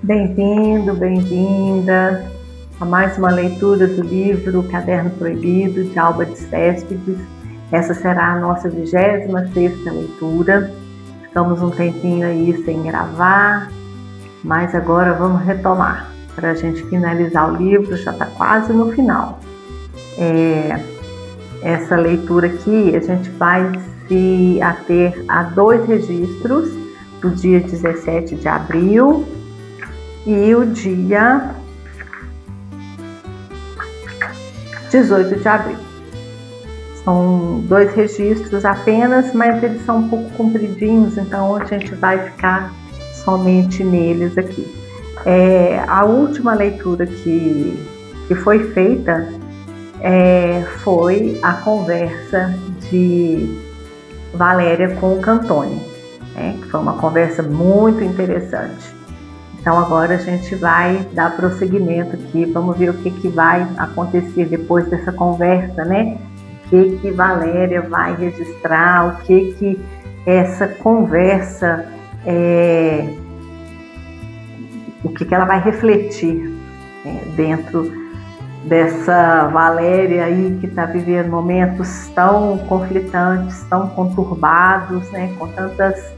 Bem-vindo, bem-vinda a mais uma leitura do livro Caderno Proibido, de Alba de Céspedes. Essa será a nossa 26ª leitura. Ficamos um tempinho aí sem gravar, mas agora vamos retomar para a gente finalizar o livro, já está quase no final. Essa leitura aqui, a gente vai se ater a 2 registros, do dia 17 de abril e o dia 18 de abril. São 2 registros apenas, mas eles são um pouco compridinhos, então a gente vai ficar somente neles aqui. A última leitura que foi feita foi a conversa de Valéria com o Cantone, que foi uma conversa muito interessante. Então agora a gente vai dar prosseguimento aqui, vamos ver o que vai acontecer depois dessa conversa, né? O que Valéria vai registrar, o que essa conversa, o que ela vai refletir dentro dessa Valéria aí que está vivendo momentos tão conflitantes, tão conturbados, né? Com tantas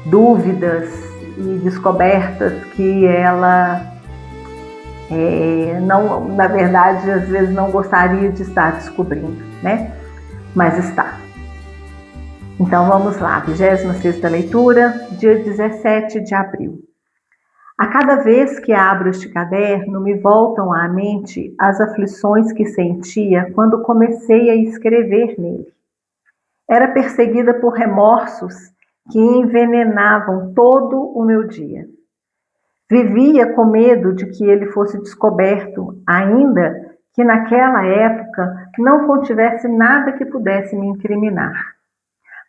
dúvidas e descobertas que ela, não, na verdade, às vezes não gostaria de estar descobrindo, né? Mas está. Então vamos lá, 26ª leitura, dia 17 de abril. A cada vez que abro este caderno, me voltam à mente as aflições que sentia quando comecei a escrever nele. Era perseguida por remorsos que envenenavam todo o meu dia. Vivia com medo de que ele fosse descoberto, ainda que naquela época não contivesse nada que pudesse me incriminar.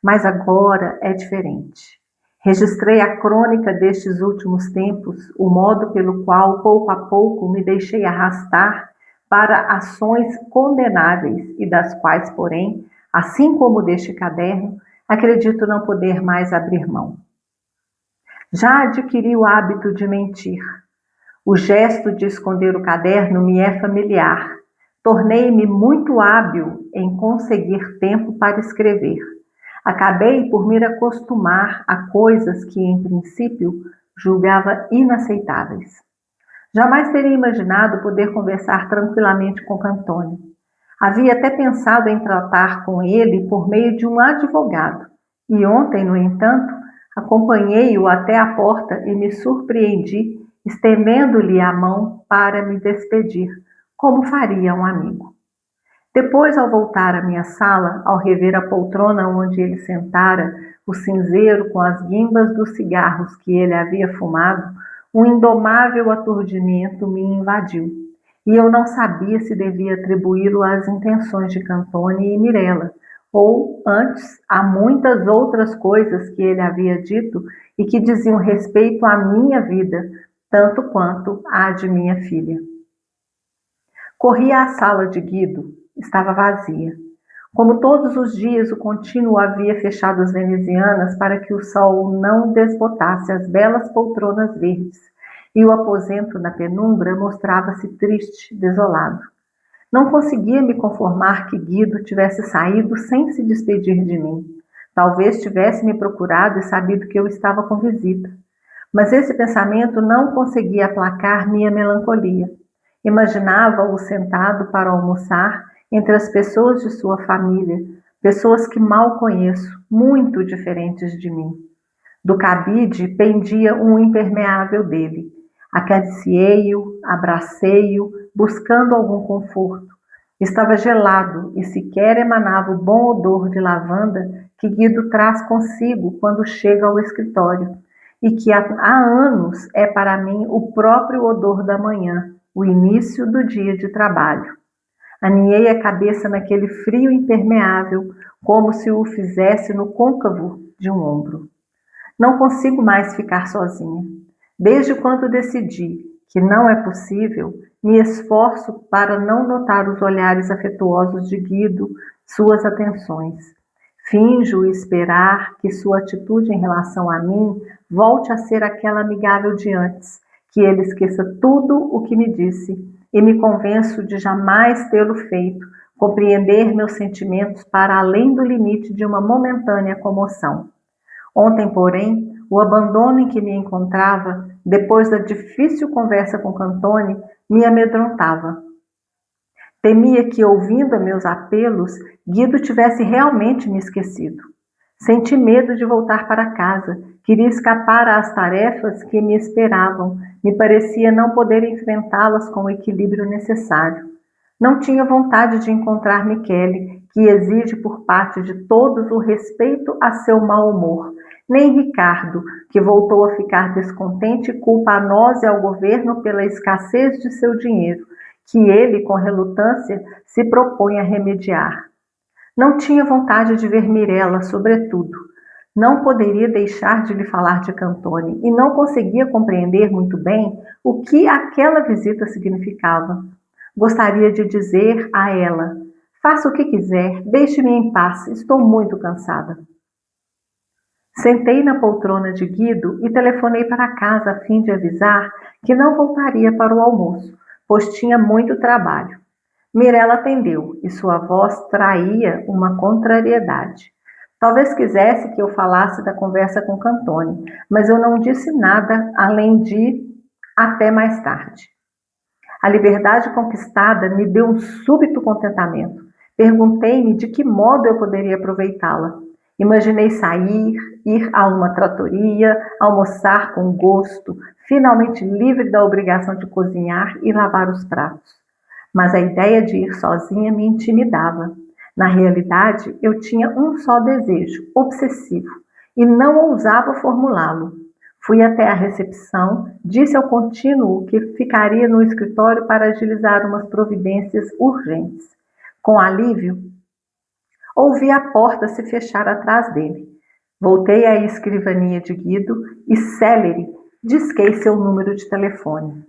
Mas agora é diferente. Registrei a crônica destes últimos tempos, o modo pelo qual, pouco a pouco, me deixei arrastar para ações condenáveis e das quais, porém, assim como deste caderno, acredito não poder mais abrir mão. Já adquiri o hábito de mentir. O gesto de esconder o caderno me é familiar. Tornei-me muito hábil em conseguir tempo para escrever. Acabei por me acostumar a coisas que, em princípio, julgava inaceitáveis. Jamais teria imaginado poder conversar tranquilamente com Cantone. Havia até pensado em tratar com ele por meio de um advogado. E ontem, no entanto, acompanhei-o até a porta e me surpreendi, estendendo-lhe a mão para me despedir, como faria um amigo. Depois, ao voltar à minha sala, ao rever a poltrona onde ele sentara, o cinzeiro com as guimbas dos cigarros que ele havia fumado, um indomável aturdimento me invadiu, e eu não sabia se devia atribuí-lo às intenções de Cantone e Mirella, ou, antes, a muitas outras coisas que ele havia dito e que diziam respeito à minha vida, tanto quanto à de minha filha. Corri à sala de Guido. Estava vazia. Como todos os dias, o contínuo havia fechado as venezianas para que o sol não desbotasse as belas poltronas verdes, e o aposento na penumbra mostrava-se triste, desolado. Não conseguia me conformar que Guido tivesse saído sem se despedir de mim. Talvez tivesse me procurado e sabido que eu estava com visita. Mas esse pensamento não conseguia aplacar minha melancolia. Imaginava-o sentado para almoçar entre as pessoas de sua família, pessoas que mal conheço, muito diferentes de mim. Do cabide pendia um impermeável dele. Acariciei-o, abracei-o, buscando algum conforto. Estava gelado e sequer emanava o bom odor de lavanda que Guido traz consigo quando chega ao escritório, e que há anos é para mim o próprio odor da manhã, o início do dia de trabalho. Aninhei a cabeça naquele frio impermeável, como se o fizesse no côncavo de um ombro. Não consigo mais ficar sozinha. Desde quando decidi que não é possível, me esforço para não notar os olhares afetuosos de Guido, suas atenções. Finjo esperar que sua atitude em relação a mim volte a ser aquela amigável de antes, que ele esqueça tudo o que me disse e me convenço de jamais tê-lo feito, compreender meus sentimentos para além do limite de uma momentânea comoção. Ontem, porém, o abandono em que me encontrava, depois da difícil conversa com Cantone, me amedrontava. Temia que, ouvindo meus apelos, Guido tivesse realmente me esquecido. Senti medo de voltar para casa, queria escapar às tarefas que me esperavam, me parecia não poder enfrentá-las com o equilíbrio necessário. Não tinha vontade de encontrar Michele, que exige por parte de todos o respeito a seu mau humor, nem Ricardo, que voltou a ficar descontente e culpa a nós e ao governo pela escassez de seu dinheiro, que ele, com relutância, se propõe a remediar. Não tinha vontade de ver Mirella, sobretudo. Não poderia deixar de lhe falar de Cantone e não conseguia compreender muito bem o que aquela visita significava. Gostaria de dizer a ela: faça o que quiser, deixe-me em paz, estou muito cansada. Sentei na poltrona de Guido e telefonei para casa a fim de avisar que não voltaria para o almoço, pois tinha muito trabalho. Mirella atendeu e sua voz traía uma contrariedade. Talvez quisesse que eu falasse da conversa com Cantone, mas eu não disse nada além de até mais tarde. A liberdade conquistada me deu um súbito contentamento. Perguntei-me de que modo eu poderia aproveitá-la. Imaginei sair, ir a uma tratoria, almoçar com gosto, finalmente livre da obrigação de cozinhar e lavar os pratos. Mas a ideia de ir sozinha me intimidava. Na realidade, eu tinha um só desejo, obsessivo, e não ousava formulá-lo. Fui até a recepção, disse ao contínuo que ficaria no escritório para agilizar umas providências urgentes. Com alívio, ouvi a porta se fechar atrás dele. Voltei à escrivaninha de Guido e, célere, disquei seu número de telefone.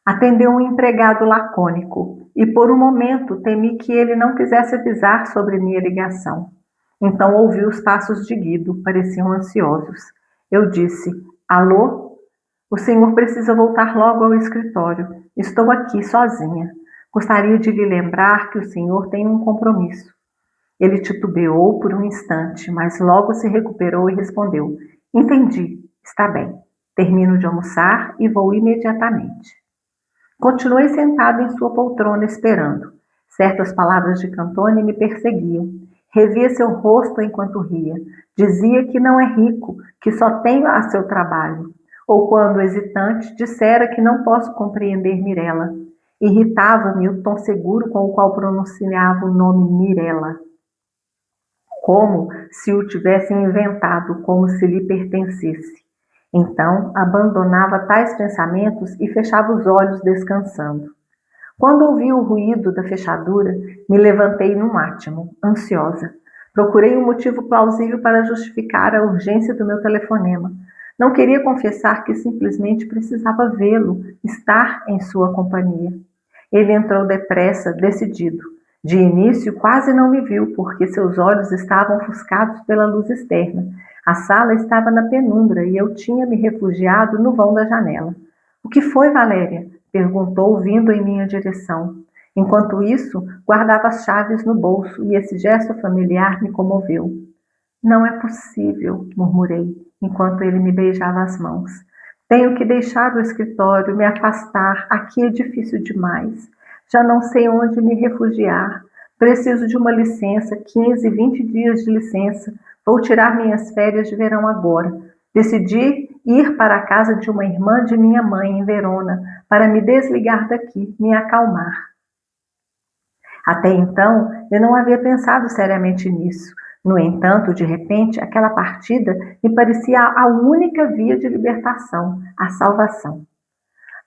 Atendeu um empregado lacônico e, por um momento, temi que ele não quisesse avisar sobre minha ligação. Então ouvi os passos de Guido, pareciam ansiosos. Eu disse: alô? O senhor precisa voltar logo ao escritório. Estou aqui sozinha. Gostaria de lhe lembrar que o senhor tem um compromisso. Ele titubeou por um instante, mas logo se recuperou e respondeu: entendi, está bem. Termino de almoçar e vou imediatamente. Continuei sentado em sua poltrona esperando. Certas palavras de Cantone me perseguiam. Revia seu rosto enquanto ria. Dizia que não é rico, que só tem a seu trabalho. Ou quando, hesitante, dissera que não posso compreender Mirella. Irritava-me o tom seguro com o qual pronunciava o nome Mirella. Como se o tivesse inventado, como se lhe pertencesse. Então, abandonava tais pensamentos e fechava os olhos descansando. Quando ouvi o ruído da fechadura, me levantei num átimo, ansiosa. Procurei um motivo plausível para justificar a urgência do meu telefonema. Não queria confessar que simplesmente precisava vê-lo, estar em sua companhia. Ele entrou depressa, decidido. De início, quase não me viu, porque seus olhos estavam ofuscados pela luz externa. A sala estava na penumbra e eu tinha me refugiado no vão da janela. O que foi, Valéria? Perguntou, vindo em minha direção. Enquanto isso, guardava as chaves no bolso e esse gesto familiar me comoveu. Não é possível, murmurei, enquanto ele me beijava as mãos. Tenho que deixar o escritório, me afastar, aqui é difícil demais. Já não sei onde me refugiar. Preciso de uma licença, 15, 20 dias de licença. Vou tirar minhas férias de verão agora. Decidi ir para a casa de uma irmã de minha mãe em Verona, para me desligar daqui, me acalmar. Até então, eu não havia pensado seriamente nisso. No entanto, de repente, aquela partida me parecia a única via de libertação, a salvação.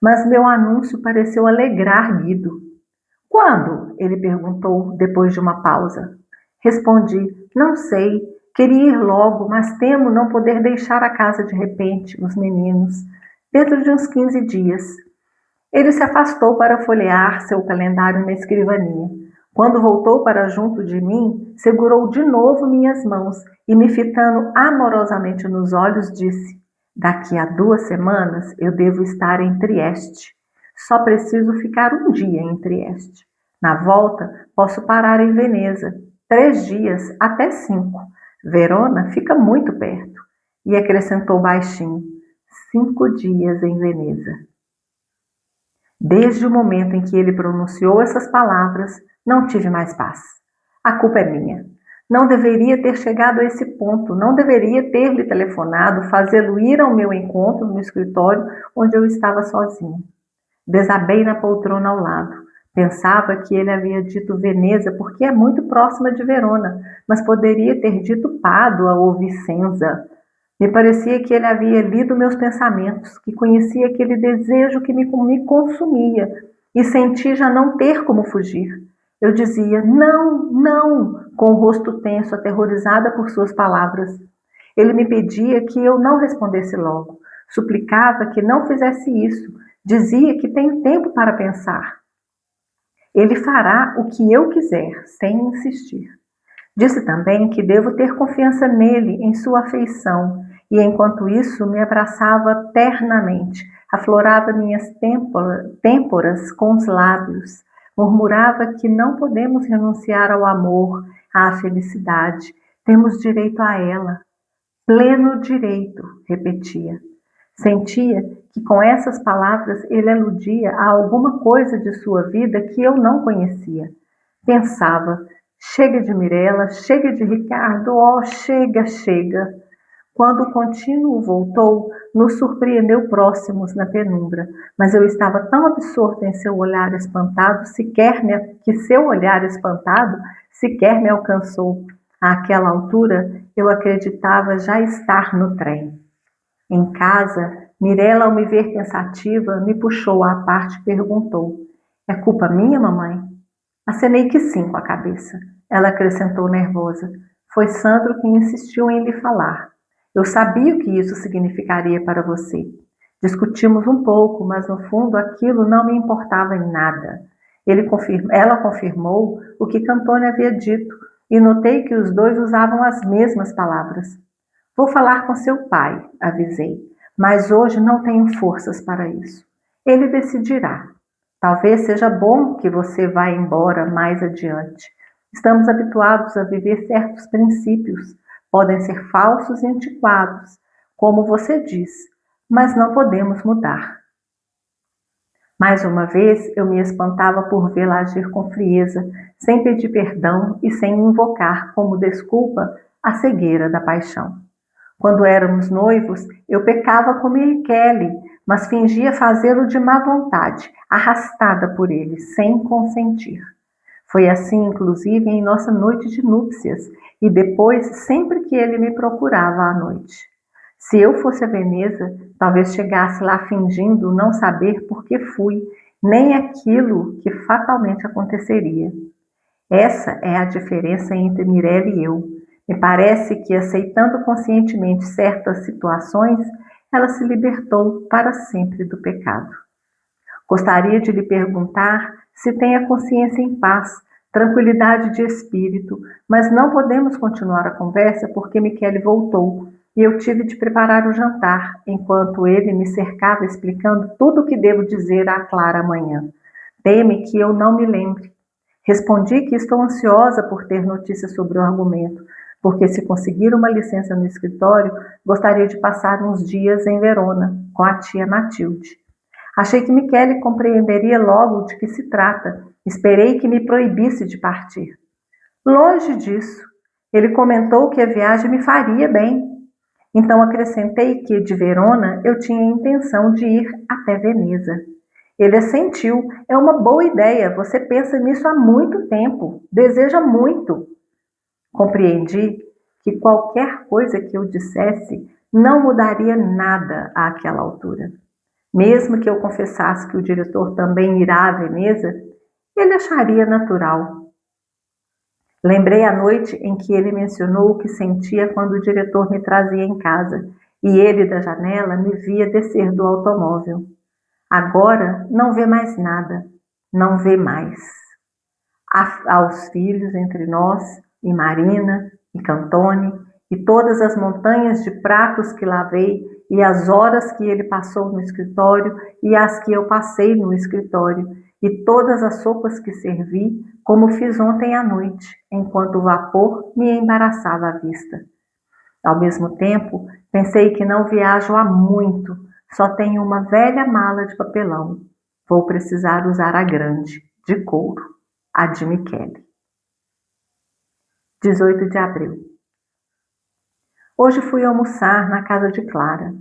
Mas meu anúncio pareceu alegrar Guido. Quando? Ele perguntou, depois de uma pausa. Respondi, não sei. Queria ir logo, mas temo não poder deixar a casa de repente, os meninos. Dentro de uns 15 dias. Ele se afastou para folhear seu calendário na escrivaninha. Quando voltou para junto de mim, segurou de novo minhas mãos e, me fitando amorosamente nos olhos, disse: Daqui a 2 semanas eu devo estar em Trieste. Só preciso ficar um dia em Trieste. Na volta, posso parar em Veneza. 3 dias, até 5. Verona fica muito perto. E acrescentou baixinho: 5 dias em Veneza. Desde o momento em que ele pronunciou essas palavras, não tive mais paz. A culpa é minha. Não deveria ter chegado a esse ponto, não deveria ter lhe telefonado, fazê-lo ir ao meu encontro no escritório onde eu estava sozinha. Desabei na poltrona ao lado. Pensava que ele havia dito Veneza porque é muito próxima de Verona, mas poderia ter dito Pádua ou Vicenza. Me parecia que ele havia lido meus pensamentos, que conhecia aquele desejo que me consumia e senti já não ter como fugir. Eu dizia não, não, com o rosto tenso, aterrorizada por suas palavras. Ele me pedia que eu não respondesse logo, suplicava que não fizesse isso, dizia que tenho tempo para pensar. Ele fará o que eu quiser, sem insistir. Disse também que devo ter confiança nele, em sua afeição, e enquanto isso me abraçava ternamente, aflorava minhas têmporas com os lábios, murmurava que não podemos renunciar ao amor, à felicidade, temos direito a ela. Pleno direito, repetia. Sentia que com essas palavras ele aludia a alguma coisa de sua vida que eu não conhecia. Pensava: chega de Mirella, chega de Ricardo, oh, chega, chega. Quando o contínuo voltou, nos surpreendeu próximos na penumbra, mas eu estava tão absorta em seu olhar espantado, que seu olhar espantado sequer me alcançou. Àquela altura, eu acreditava já estar no trem. Em casa, Mirella, ao me ver pensativa, me puxou à parte e perguntou: é culpa minha, mamãe? Acenei que sim com a cabeça. Ela acrescentou nervosa: foi Sandro quem insistiu em lhe falar. Eu sabia o que isso significaria para você. Discutimos um pouco, mas no fundo aquilo não me importava em nada. Ela confirmou o que Cantone havia dito e notei que os dois usavam as mesmas palavras. Vou falar com seu pai, avisei, mas hoje não tenho forças para isso. Ele decidirá. Talvez seja bom que você vá embora mais adiante. Estamos habituados a viver certos princípios. Podem ser falsos e antiquados, como você diz, mas não podemos mudar. Mais uma vez, eu me espantava por vê-la agir com frieza, sem pedir perdão e sem invocar como desculpa a cegueira da paixão. Quando éramos noivos, eu pecava com Michele, mas fingia fazê-lo de má vontade, arrastada por ele, sem consentir. Foi assim, inclusive, em nossa noite de núpcias, e depois, sempre que ele me procurava à noite. Se eu fosse a Veneza, talvez chegasse lá fingindo não saber por que fui, nem aquilo que fatalmente aconteceria. Essa é a diferença entre Mirella e eu. Me parece que, aceitando conscientemente certas situações, ela se libertou para sempre do pecado. Gostaria de lhe perguntar se tem a consciência em paz, tranquilidade de espírito, mas não podemos continuar a conversa porque Michele voltou e eu tive de preparar o jantar, enquanto ele me cercava explicando tudo o que devo dizer à Clara amanhã. Teme que eu não me lembre. Respondi que estou ansiosa por ter notícias sobre o argumento, porque se conseguir uma licença no escritório, gostaria de passar uns dias em Verona, com a tia Matilde. Achei que Michele compreenderia logo de que se trata. Esperei que me proibisse de partir. Longe disso. Ele comentou que a viagem me faria bem. Então acrescentei que, de Verona, eu tinha a intenção de ir até Veneza. Ele assentiu. É uma boa ideia. Você pensa nisso há muito tempo. Deseja muito. Compreendi que qualquer coisa que eu dissesse não mudaria nada àquela altura. Mesmo que eu confessasse que o diretor também irá a Veneza, ele acharia natural. Lembrei a noite em que ele mencionou o que sentia quando o diretor me trazia em casa e ele, da janela, me via descer do automóvel. Agora não vê mais nada, não vê mais. Há os filhos entre nós, e Marina, e Cantone, e todas as montanhas de pratos que lavei e as horas que ele passou no escritório e as que eu passei no escritório, e todas as sopas que servi, como fiz ontem à noite, enquanto o vapor me embaraçava a vista. Ao mesmo tempo, pensei que não viajo há muito, só tenho uma velha mala de papelão. Vou precisar usar a grande, de couro, a de Michele. 18 de abril. Hoje fui almoçar na casa de Clara.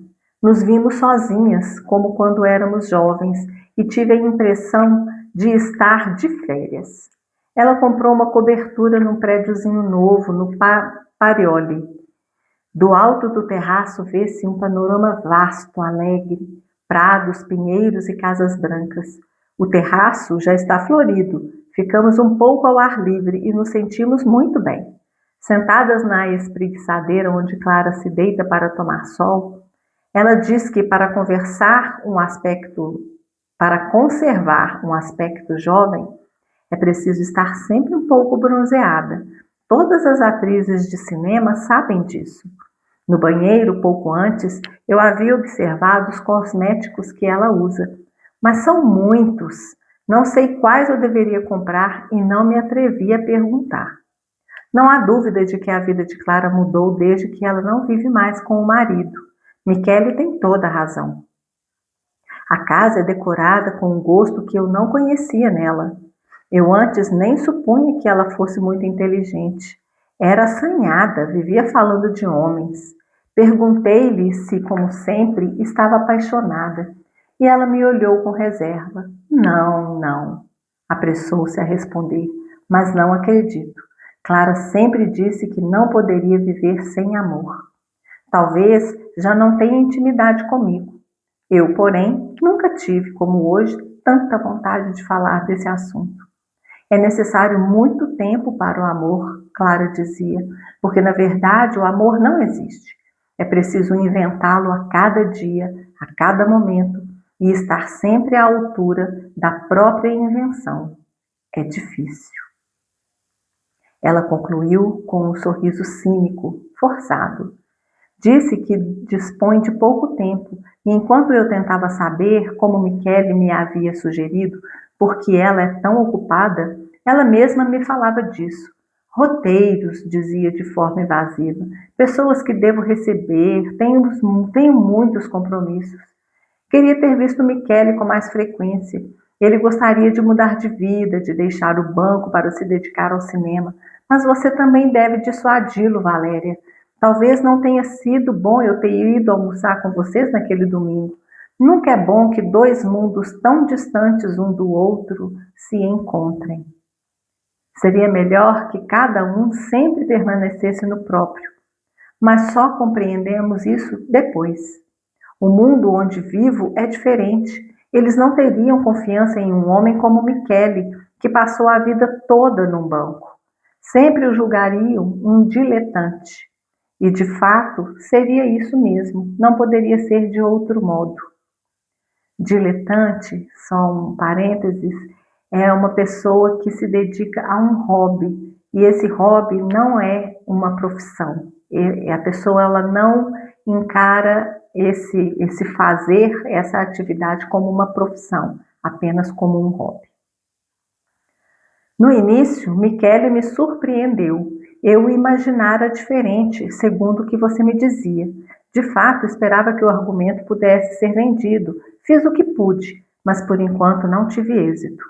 Nos vimos sozinhas, como quando éramos jovens, e tive a impressão de estar de férias. Ela comprou uma cobertura num prédiozinho novo, no Parioli. Do alto do terraço vê-se um panorama vasto, alegre, prados, pinheiros e casas brancas. O terraço já está florido, ficamos um pouco ao ar livre e nos sentimos muito bem. Sentadas na espreguiçadeira onde Clara se deita para tomar sol, ela diz que para conservar um aspecto jovem, é preciso estar sempre um pouco bronzeada. Todas as atrizes de cinema sabem disso. No banheiro, pouco antes, eu havia observado os cosméticos que ela usa. Mas são muitos. Não sei quais eu deveria comprar e não me atrevi a perguntar. Não há dúvida de que a vida de Clara mudou desde que ela não vive mais com o marido. Michele tem toda a razão. A casa é decorada com um gosto que eu não conhecia nela. Eu antes nem supunha que ela fosse muito inteligente. Era assanhada, vivia falando de homens. Perguntei-lhe se, como sempre, estava apaixonada. E ela me olhou com reserva. Não. Apressou-se a responder, mas não acredito. Clara sempre disse que não poderia viver sem amor. Talvez já não tenha intimidade comigo. Eu, porém, nunca tive, como hoje, tanta vontade de falar desse assunto. É necessário muito tempo para o amor, Clara dizia, porque na verdade o amor não existe. É preciso inventá-lo a cada dia, a cada momento, e estar sempre à altura da própria invenção. É difícil. Ela concluiu com um sorriso cínico, forçado. Disse que dispõe de pouco tempo, e enquanto eu tentava saber como Michele me havia sugerido, porque ela é tão ocupada, ela mesma me falava disso. Roteiros, dizia de forma evasiva, pessoas que devo receber, tenho muitos compromissos. Queria ter visto Michele com mais frequência. Ele gostaria de mudar de vida, de deixar o banco para se dedicar ao cinema. Mas você também deve dissuadi-lo, Valéria. Talvez não tenha sido bom eu ter ido almoçar com vocês naquele domingo. Nunca é bom que dois mundos tão distantes um do outro se encontrem. Seria melhor que cada um sempre permanecesse no próprio. Mas só compreendemos isso depois. O mundo onde vivo é diferente. Eles não teriam confiança em um homem como Michele, que passou a vida toda num banco. Sempre o julgariam um diletante. E, de fato, seria isso mesmo, não poderia ser de outro modo. Diletante, só um parênteses, é uma pessoa que se dedica a um hobby, e esse hobby não é uma profissão. A pessoa ela não encara esse fazer, essa atividade como uma profissão, apenas como um hobby. No início, Michele me surpreendeu. Eu o imaginara diferente, segundo o que você me dizia. De fato, esperava que o argumento pudesse ser vendido. Fiz o que pude, mas por enquanto não tive êxito.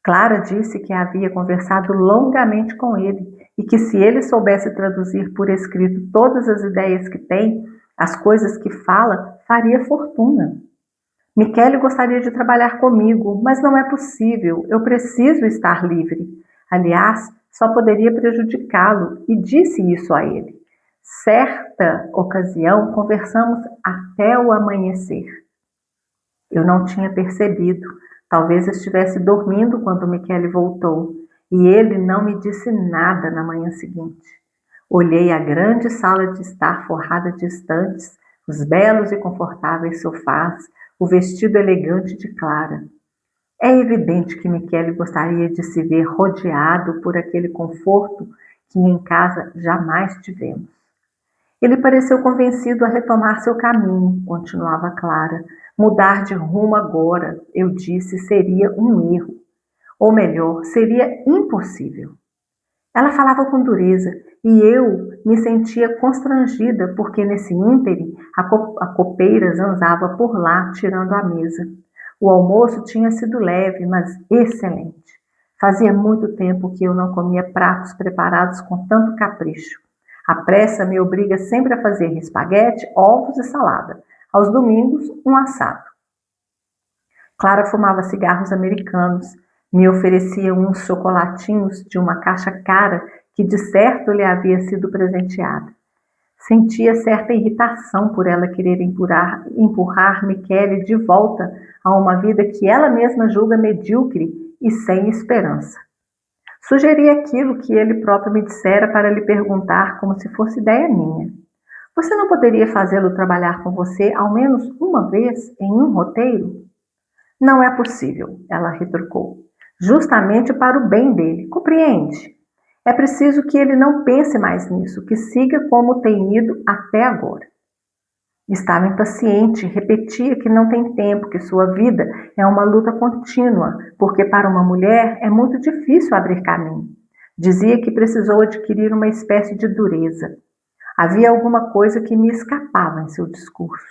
Clara disse que havia conversado longamente com ele e que se ele soubesse traduzir por escrito todas as ideias que tem, as coisas que fala, faria fortuna. Michele gostaria de trabalhar comigo, mas não é possível. Eu preciso estar livre. Aliás, só poderia prejudicá-lo, e disse isso a ele. Certa ocasião, conversamos até o amanhecer. Eu não tinha percebido. Talvez estivesse dormindo quando Michele voltou, e ele não me disse nada na manhã seguinte. Olhei a grande sala de estar forrada de estantes, os belos e confortáveis sofás, o vestido elegante de Clara. É evidente que Michele gostaria de se ver rodeado por aquele conforto que em casa jamais tivemos. Ele pareceu convencido a retomar seu caminho, continuava Clara. Mudar de rumo agora, eu disse, seria um erro. Ou melhor, seria impossível. Ela falava com dureza e eu me sentia constrangida porque nesse ínterim a copeira zanzava por lá tirando a mesa. O almoço tinha sido leve, mas excelente. Fazia muito tempo que eu não comia pratos preparados com tanto capricho. A pressa me obriga sempre a fazer espaguete, ovos e salada. Aos domingos, um assado. Clara fumava cigarros americanos, me oferecia uns chocolatinhos de uma caixa cara que de certo lhe havia sido presenteada. Sentia certa irritação por ela querer empurrar Michele de volta a uma vida que ela mesma julga medíocre e sem esperança. Sugeri aquilo que ele próprio me dissera para lhe perguntar como se fosse ideia minha. Você não poderia fazê-lo trabalhar com você ao menos uma vez em um roteiro? Não é possível, ela retrucou. Justamente para o bem dele, compreende? É preciso que ele não pense mais nisso, que siga como tem ido até agora. Estava impaciente, repetia que não tem tempo, que sua vida é uma luta contínua, porque para uma mulher é muito difícil abrir caminho. Dizia que precisou adquirir uma espécie de dureza. Havia alguma coisa que me escapava em seu discurso.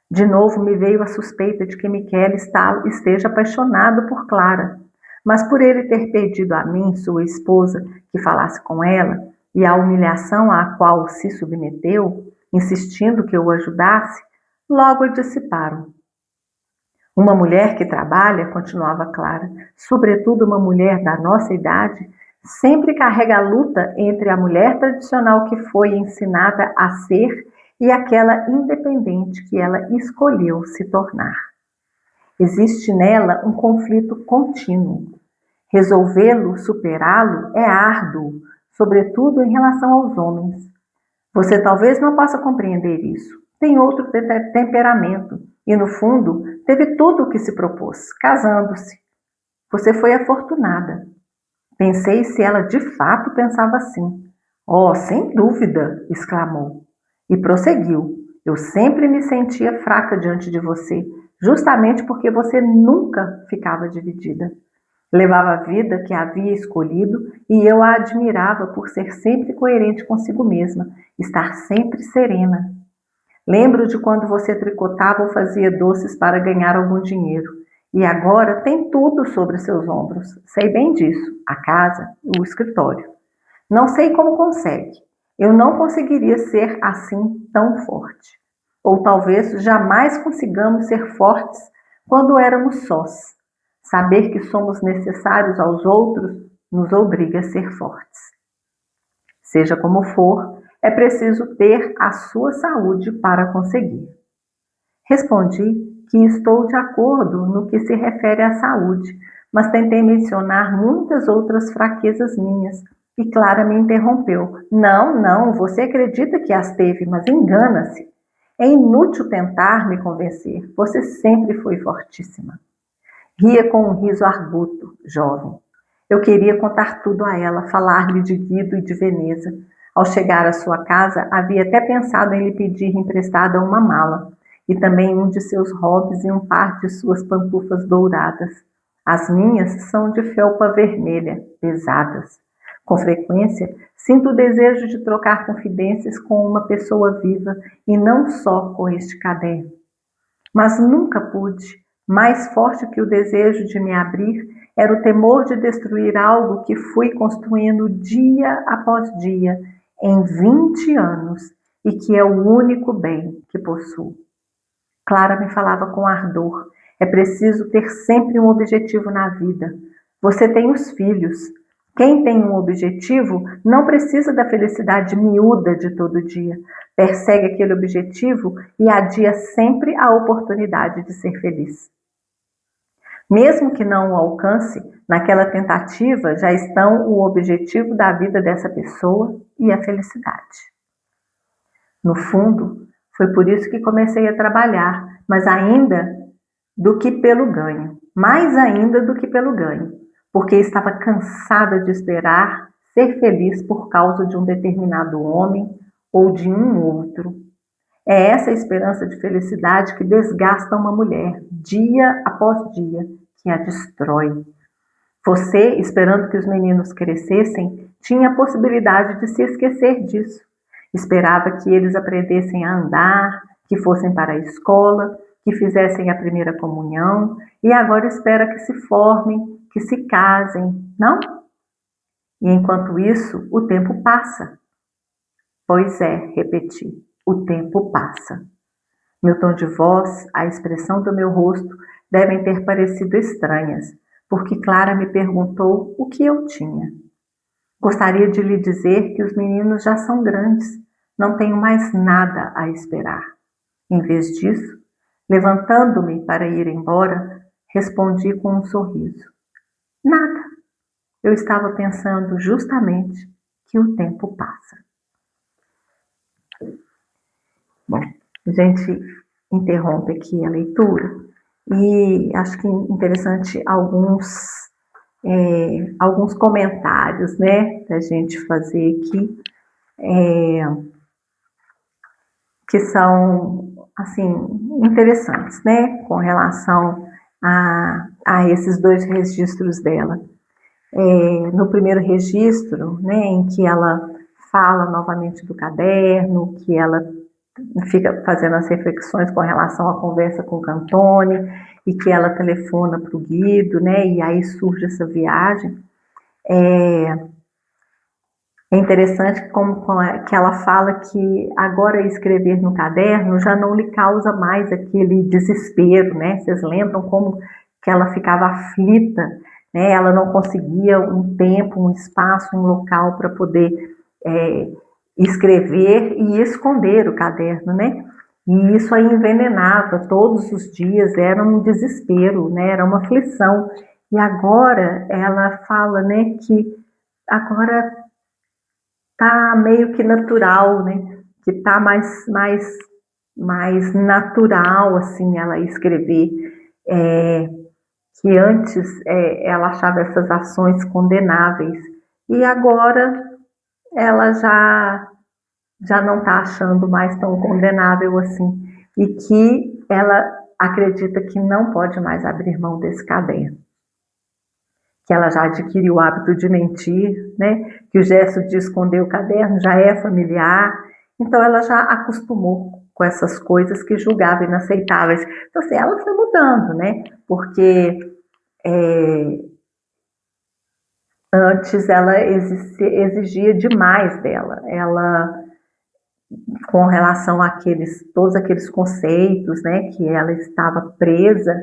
De novo me veio a suspeita de que Michele esteja apaixonado por Clara. Mas por ele ter pedido a mim, sua esposa, que falasse com ela, e a humilhação à qual se submeteu, insistindo que eu o ajudasse, logo a dissiparam. Uma mulher que trabalha, continuava Clara, sobretudo uma mulher da nossa idade, sempre carrega a luta entre a mulher tradicional que foi ensinada a ser e aquela independente que ela escolheu se tornar. Existe nela um conflito contínuo. Resolvê-lo, superá-lo, é árduo, sobretudo em relação aos homens. Você talvez não possa compreender isso. Tem outro temperamento e, no fundo, teve tudo o que se propôs, casando-se. Você foi afortunada. Pensei se ela de fato pensava assim. Oh, sem dúvida, exclamou. E prosseguiu. Eu sempre me sentia fraca diante de você, justamente porque você nunca ficava dividida. Levava a vida que havia escolhido e eu a admirava por ser sempre coerente consigo mesma, estar sempre serena. Lembro de quando você tricotava ou fazia doces para ganhar algum dinheiro. E agora tem tudo sobre seus ombros. Sei bem disso, a casa, o escritório. Não sei como consegue. Eu não conseguiria ser assim tão forte. Ou talvez jamais consigamos ser fortes quando éramos sós. Saber que somos necessários aos outros nos obriga a ser fortes. Seja como for, é preciso ter a sua saúde para conseguir. Respondi que estou de acordo no que se refere à saúde, mas tentei mencionar muitas outras fraquezas minhas e Clara me interrompeu. Não, você acredita que as teve, mas engana-se. É inútil tentar me convencer, você sempre foi fortíssima. Ria com um riso arguto, jovem. Eu queria contar tudo a ela, falar-lhe de Guido e de Veneza. Ao chegar à sua casa, havia até pensado em lhe pedir emprestada uma mala, e também um de seus hobbies e um par de suas pantufas douradas. As minhas são de felpa vermelha, pesadas. Com frequência, sinto o desejo de trocar confidências com uma pessoa viva e não só com este caderno. Mas nunca pude. Mais forte que o desejo de me abrir era o temor de destruir algo que fui construindo dia após dia, em 20 anos, e que é o único bem que possuo. Clara me falava com ardor. É preciso ter sempre um objetivo na vida. Você tem os filhos. Quem tem um objetivo não precisa da felicidade miúda de todo dia. Persegue aquele objetivo e adia sempre a oportunidade de ser feliz. Mesmo que não o alcance, naquela tentativa já estão o objetivo da vida dessa pessoa e a felicidade. No fundo, foi por isso que comecei a trabalhar, mas ainda do que pelo ganho, mais ainda do que pelo ganho, porque estava cansada de esperar ser feliz por causa de um determinado homem ou de um outro. É essa esperança de felicidade que desgasta uma mulher, dia após dia, que a destrói. Você, esperando que os meninos crescessem, tinha a possibilidade de se esquecer disso. Esperava que eles aprendessem a andar, que fossem para a escola, que fizessem a primeira comunhão, e agora espera que se formem, que se casem, não? E enquanto isso, o tempo passa. Pois é, repeti, o tempo passa. Meu tom de voz, a expressão do meu rosto devem ter parecido estranhas, porque Clara me perguntou o que eu tinha. Gostaria de lhe dizer que os meninos já são grandes, não tenho mais nada a esperar. Em vez disso, levantando-me para ir embora, respondi com um sorriso. Nada. Eu estava pensando justamente que o tempo passa. Bom, a gente interrompe aqui a leitura e acho que é interessante alguns comentários, né, para a gente fazer aqui, que são, assim, interessantes, né, com relação a esses dois registros dela. No primeiro registro, né, em que ela fala novamente do caderno, que ela fica fazendo as reflexões com relação à conversa com o Cantone, e que ela telefona para o Guido, né, e aí surge essa viagem. É interessante que ela fala que agora escrever no caderno já não lhe causa mais aquele desespero, né? Vocês lembram como que ela ficava aflita, né? Ela não conseguia um tempo, um espaço, um local para poder escrever e esconder o caderno, né? E isso aí envenenava todos os dias, era um desespero, né? Era uma aflição. E agora ela fala, né, que agora tá meio que natural, né? Que tá mais natural, assim, ela escrever. Que antes ela achava essas ações condenáveis. E agora ela já não está achando mais tão condenável assim. E que ela acredita que não pode mais abrir mão desse caderno. Que ela já adquiriu o hábito de mentir, né? Que o gesto de esconder o caderno já é familiar, então ela já acostumou com essas coisas que julgava inaceitáveis. Então, assim, ela foi mudando, né? Porque antes ela exigia demais dela. Ela, com relação todos aqueles conceitos, né, que ela estava presa,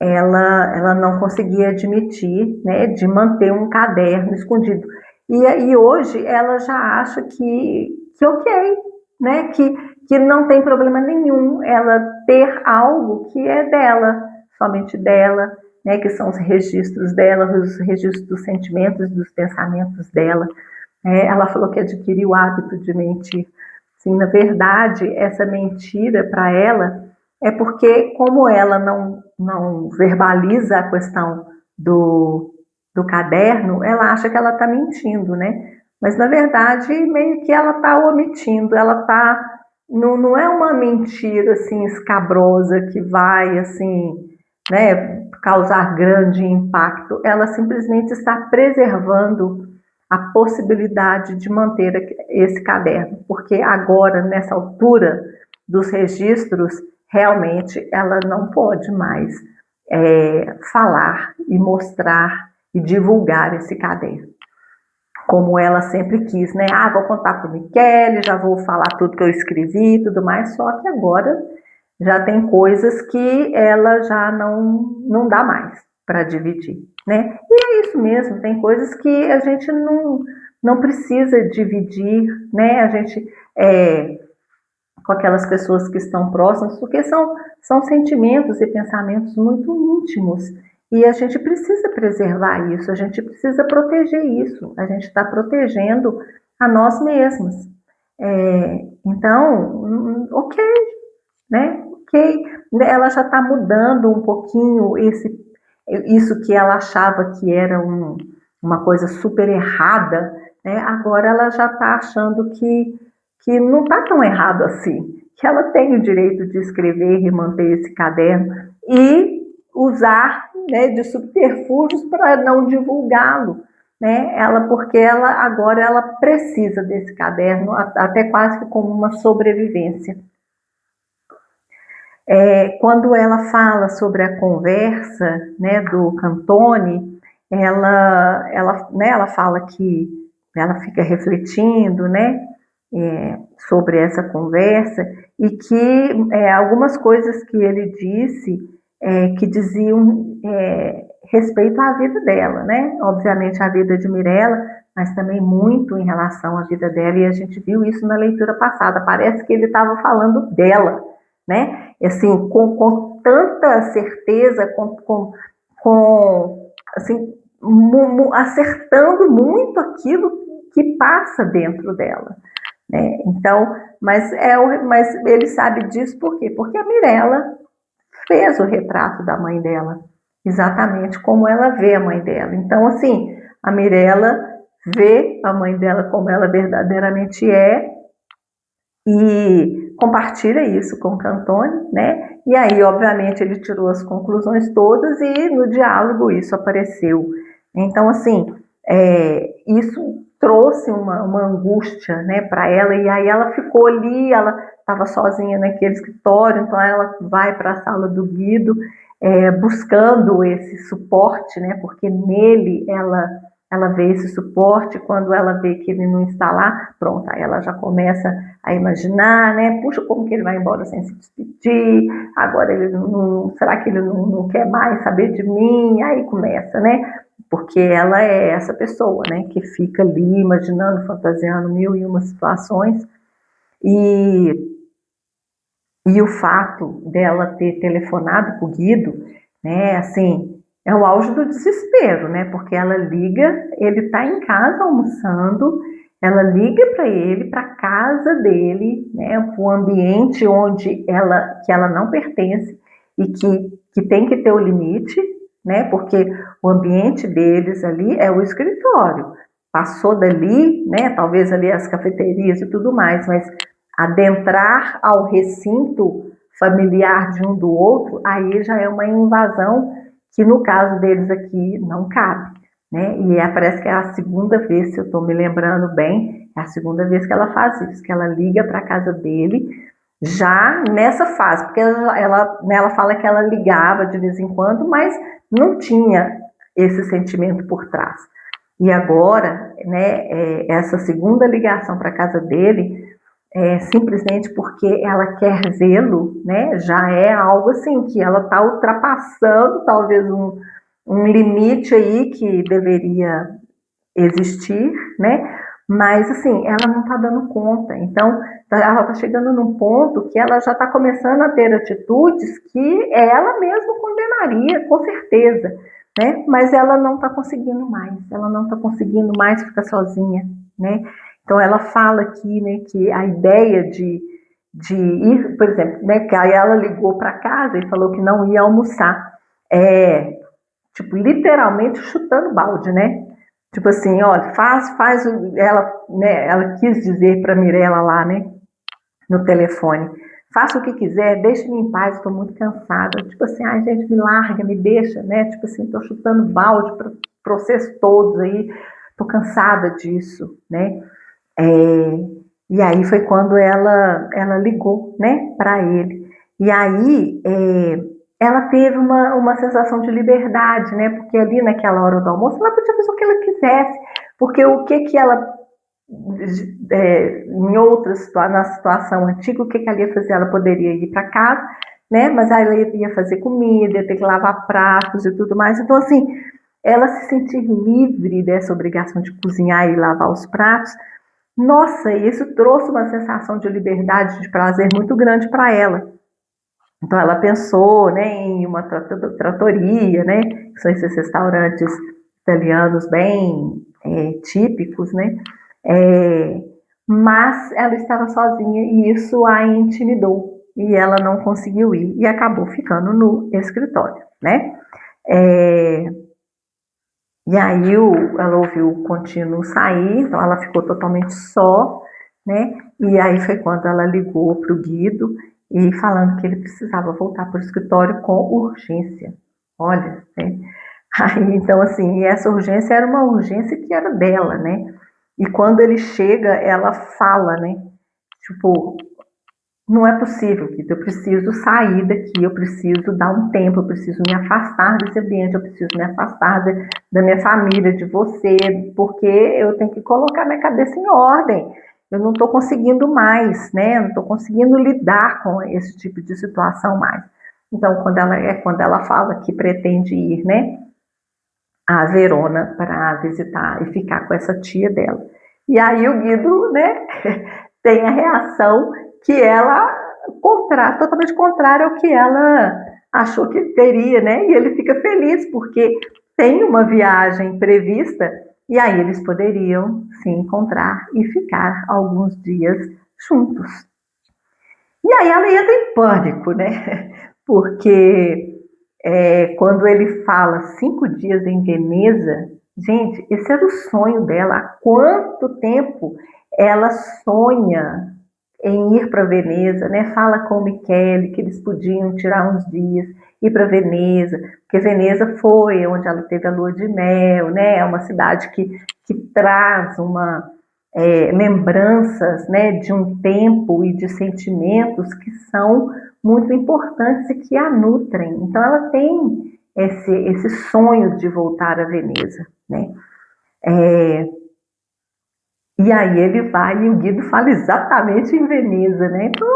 ela não conseguia admitir, né, de manter um caderno escondido. E hoje ela já acha que ok, né, que não tem problema nenhum ela ter algo que é dela, somente dela, né, que são os registros dela, os registros dos sentimentos, dos pensamentos dela. Ela falou que adquiriu o hábito de mentir. Sim, na verdade, essa mentira para ela é porque, como ela não verbaliza a questão do caderno, ela acha que ela está mentindo, né? Mas, na verdade, meio que ela está omitindo, ela está... Não é uma mentira, assim, escabrosa que vai, assim, né, causar grande impacto. Ela simplesmente está preservando a possibilidade de manter esse caderno, porque agora, nessa altura dos registros, realmente ela não pode mais falar e mostrar e divulgar esse caderno, como ela sempre quis, né? Vou contar para o Michele, já vou falar tudo que eu escrevi e tudo mais, só que agora já tem coisas que ela já não dá mais para dividir, né? E é isso mesmo, tem coisas que a gente não precisa dividir, né? A gente com aquelas pessoas que estão próximas, porque são sentimentos e pensamentos muito íntimos. E a gente precisa preservar isso, a gente precisa proteger isso, a gente está protegendo a nós mesmos. Então, ok, né? Ok, ela já está mudando um pouquinho isso que ela achava que era uma coisa super errada, né? Agora ela já está achando que não está tão errado assim, que ela tem o direito de escrever e manter esse caderno e usar, né, de subterfúgios para não divulgá-lo, né? Porque ela agora ela precisa desse caderno até quase que como uma sobrevivência. Quando ela fala sobre a conversa, né, do Cantone, ela fala que ela fica refletindo, né, sobre essa conversa e que algumas coisas que ele disse que diziam respeito à vida dela, né? Obviamente a vida de Mirella, mas também muito em relação à vida dela, e a gente viu isso na leitura passada. Parece que ele estava falando dela, né? Assim, com tanta certeza, assim, acertando muito aquilo que passa dentro dela, né? Então, mas ele sabe disso por quê? Porque a Mirella fez o retrato da mãe dela, exatamente como ela vê a mãe dela. Então, assim, a Mirella vê a mãe dela como ela verdadeiramente é e compartilha isso com o Cantone, né? E aí, obviamente, ele tirou as conclusões todas e no diálogo isso apareceu. Então, assim, isso trouxe uma angústia, né, para ela, e aí ela ficou ali, ela estava sozinha naquele escritório, então ela vai para a sala do Guido, buscando esse suporte, né, porque nele ela vê esse suporte. Quando ela vê que ele não está lá, pronto, aí ela já começa a imaginar, né, puxa, como que ele vai embora sem se despedir, agora ele não, será que ele não quer mais saber de mim? Aí começa, né, porque ela é essa pessoa, né, que fica ali imaginando, fantasiando mil e uma situações, e o fato dela ter telefonado para o Guido, né, assim, é o auge do desespero, né, porque ela liga, ele está em casa almoçando, ela liga para ele, para a casa dele, né, para o ambiente que ela não pertence e que tem que ter o limite, né, porque o ambiente deles ali é o escritório. Passou dali, né, talvez ali as cafeterias e tudo mais, mas adentrar ao recinto familiar de um do outro, aí já é uma invasão que no caso deles aqui não cabe, né? E parece que é a segunda vez, se eu estou me lembrando bem, é a segunda vez que ela faz isso, que ela liga para a casa dele, já nessa fase, porque ela fala que ela ligava de vez em quando, mas não tinha esse sentimento por trás. E agora, né, essa segunda ligação para a casa dele, simplesmente porque ela quer vê-lo, né, já é algo assim, que ela está ultrapassando talvez um limite aí que deveria existir, né, mas assim, ela não está dando conta. Então, ela está chegando num ponto que ela já está começando a ter atitudes que ela mesma condenaria, com certeza, né, mas ela não está conseguindo mais ficar sozinha, né. Então ela fala aqui, né, que a ideia de ir, por exemplo, né, que aí ela ligou para casa e falou que não ia almoçar, tipo, literalmente chutando balde, né? Tipo assim, olha, faz ela quis dizer para Mirella lá, né, no telefone, faça o que quiser, deixe-me em paz, estou muito cansada. Tipo assim, ai gente, me larga, me deixa, né? Tipo assim, estou chutando balde para vocês todos aí, estou cansada disso, né? E aí foi quando ela ligou, né, para ele. E aí ela teve uma sensação de liberdade, né, porque ali naquela hora do almoço ela podia fazer o que ela quisesse, porque o que ela, na situação antiga, o que ela ia fazer? Ela poderia ir para casa, né, mas aí ela ia fazer comida, ia ter que lavar pratos e tudo mais. Então, assim, ela se sentir livre dessa obrigação de cozinhar e lavar os pratos, nossa, isso trouxe uma sensação de liberdade, de prazer muito grande para ela. Então ela pensou, né, em uma trattoria, né, que são esses restaurantes italianos bem típicos, né, mas ela estava sozinha e isso a intimidou e ela não conseguiu ir e acabou ficando no escritório, né. E aí ela ouviu o contínuo sair, então ela ficou totalmente só, né? E aí foi quando ela ligou para o Guido e falando que ele precisava voltar para o escritório com urgência. Olha, né? Aí, então, assim, essa urgência era uma urgência que era dela, né? E quando ele chega, ela fala, né? Tipo, não é possível, Guido, eu preciso sair daqui, eu preciso dar um tempo, eu preciso me afastar desse ambiente, eu preciso me afastar da minha família, de você, porque eu tenho que colocar minha cabeça em ordem. Eu não estou conseguindo mais, né? Não estou conseguindo lidar com esse tipo de situação mais. Então, quando ela fala que pretende ir, né, a Verona para visitar e ficar com essa tia dela. E aí o Guido, né, tem a reação que ela totalmente contrária ao que ela achou que teria, né? E ele fica feliz porque tem uma viagem prevista e aí eles poderiam se encontrar e ficar alguns dias juntos. E aí ela entra em pânico, né? Porque quando ele fala 5 dias em Veneza, gente, esse era o sonho dela. Há quanto tempo ela sonha em ir para Veneza, né? Fala com o Michele que eles podiam tirar uns dias, ir para Veneza, porque Veneza foi onde ela teve a lua de mel, né? É uma cidade que traz lembranças, né, de um tempo e de sentimentos que são muito importantes e que a nutrem. Então ela tem esse sonho de voltar a Veneza, né? E aí ele vai e o Guido fala exatamente em Veneza, né? Então,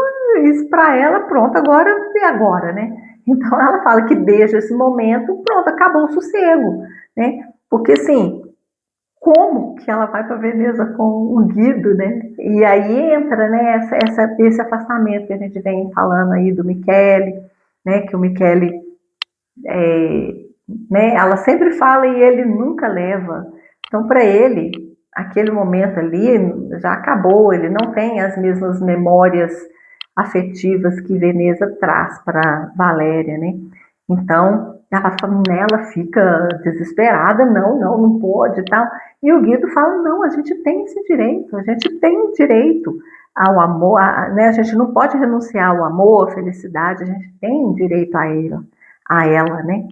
isso para ela, pronto, agora e agora, né? Então ela fala que desde esse momento, pronto, acabou o sossego, né? Porque assim, como que ela vai para Veneza com o Guido, né? E aí entra, né, esse afastamento que a gente vem falando aí do Michele, né? Que o Michele, né? Ela sempre fala e ele nunca leva. Então, para ele, aquele momento ali já acabou, ele não tem as mesmas memórias afetivas que Veneza traz para Valéria, né? Então, ela fica desesperada, não pode e tal. E o Guido fala, não, a gente tem esse direito, a gente tem direito ao amor, né? A gente não pode renunciar ao amor, à felicidade, a gente tem direito a ela, né?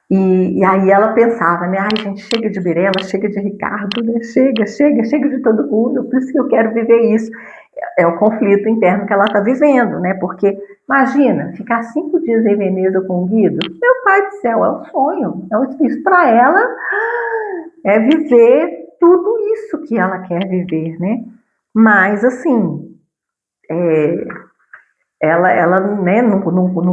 E aí ela pensava, né? Ai, gente, chega de Mirella, chega de Ricardo, né? Chega de todo mundo, por isso que eu quero viver isso. É o conflito interno que ela está vivendo, né? Porque, imagina, ficar 5 dias em Veneza com o Guido, meu pai do céu, é um sonho, é um isso para ela, é viver tudo isso que ela quer viver, né? Mas, assim, ela né, não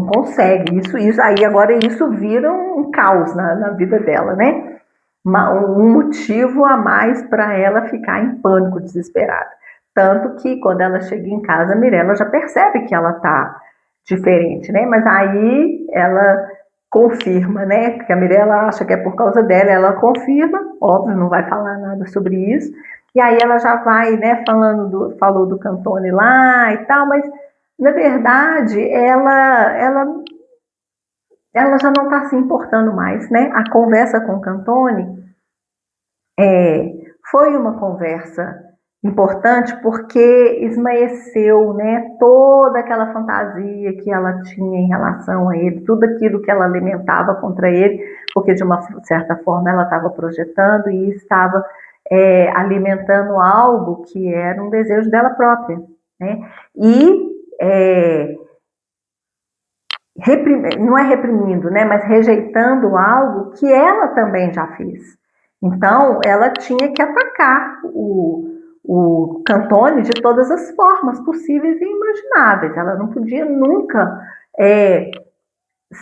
consegue. Isso, aí agora isso vira um caos na vida dela, né? Um motivo a mais para ela ficar em pânico, desesperada. Tanto que quando ela chega em casa, a Mirella já percebe que ela tá diferente, né? Mas aí ela confirma, né? Porque a Mirella acha que é por causa dela, ela confirma, óbvio, não vai falar nada sobre isso. E aí ela já vai, né, falou do Cantone lá e tal, mas na verdade ela já não está se importando mais, né? A conversa com o Cantone foi uma conversa importante porque esmaeceu, né, toda aquela fantasia que ela tinha em relação a ele, tudo aquilo que ela alimentava contra ele, porque de uma certa forma ela estava projetando e estava alimentando algo que era um desejo dela própria, né? E não é reprimindo, né, mas rejeitando algo que ela também já fez. Então, ela tinha que atacar o Cantone de todas as formas possíveis e imagináveis. Ela não podia nunca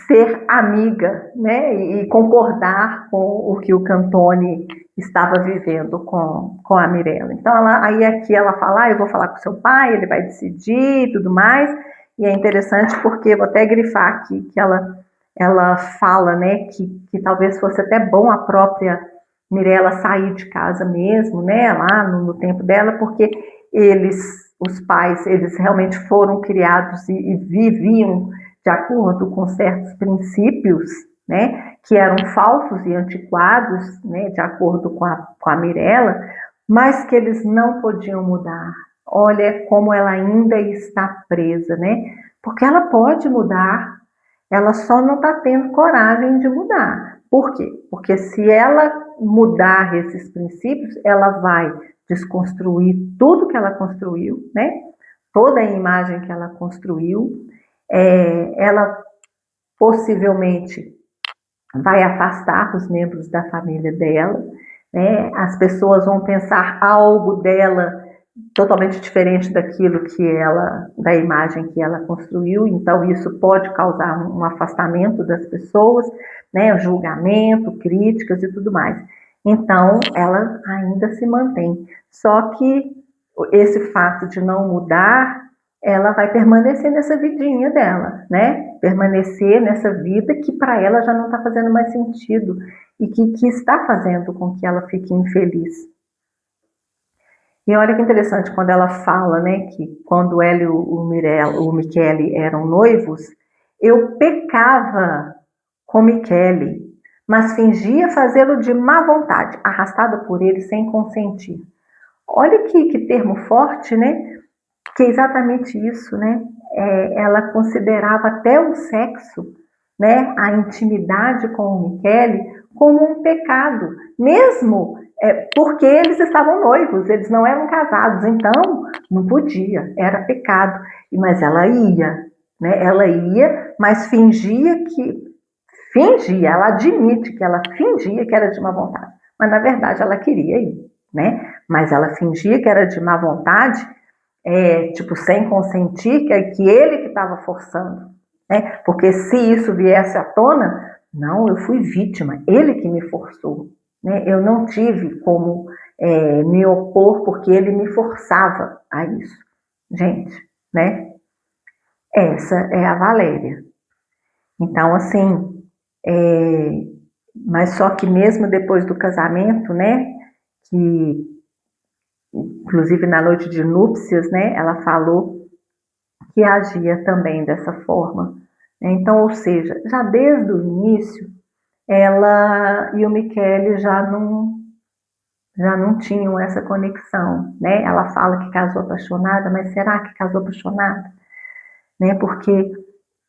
ser amiga, né, e concordar com o que o Cantone estava vivendo com a Mirella. Então, aí aqui ela fala, eu vou falar com seu pai, ele vai decidir e tudo mais. E é interessante porque, vou até grifar aqui, que ela fala, né, que talvez fosse até bom a própria Mirella sair de casa mesmo, né, lá no tempo dela, porque os pais, eles realmente foram criados e viviam de acordo com certos princípios, né, que eram falsos e antiquados, né, de acordo com a Mirella, mas que eles não podiam mudar. Olha como ela ainda está presa, né? Porque ela pode mudar, ela só não está tendo coragem de mudar. Por quê? Porque se ela mudar esses princípios, ela vai desconstruir tudo que ela construiu, né? Toda a imagem que ela construiu, ela possivelmente vai afastar os membros da família dela, né? As pessoas vão pensar algo dela totalmente diferente daquilo que ela, da imagem que ela construiu, então isso pode causar um afastamento das pessoas, né? Julgamento, críticas e tudo mais. Então, ela ainda se mantém. Só que esse fato de não mudar, ela vai permanecer nessa vidinha dela, né? Permanecer nessa vida que para ela já não está fazendo mais sentido e que está fazendo com que ela fique infeliz. E olha que interessante quando ela fala, né, que quando ela e o Michele eram noivos, eu pecava com Michele, mas fingia fazê-lo de má vontade, arrastada por ele sem consentir. Olha que termo forte, né? Que é exatamente isso, né? Ela considerava até o sexo, né, a intimidade com o Michele, como um pecado, mesmo porque eles estavam noivos, eles não eram casados, então não podia, era pecado. Mas ela ia, né? Ela ia, mas ela admite que ela fingia que era de má vontade, mas na verdade ela queria ir, né? Mas ela fingia que era de má vontade, tipo, sem consentir, que ele que estava forçando, né? Porque se isso viesse à tona, não, eu fui vítima, ele que me forçou, né? Eu não tive como me opor porque ele me forçava a isso. Gente, né? Essa é a Valéria. Então, assim, mas só que mesmo depois do casamento, né? Que inclusive na noite de núpcias, né? Ela falou que agia também dessa forma. Então, ou seja, já desde o início, ela e o Michele já não tinham essa conexão, né? Ela fala que casou apaixonada, mas será que casou apaixonada? Né? Porque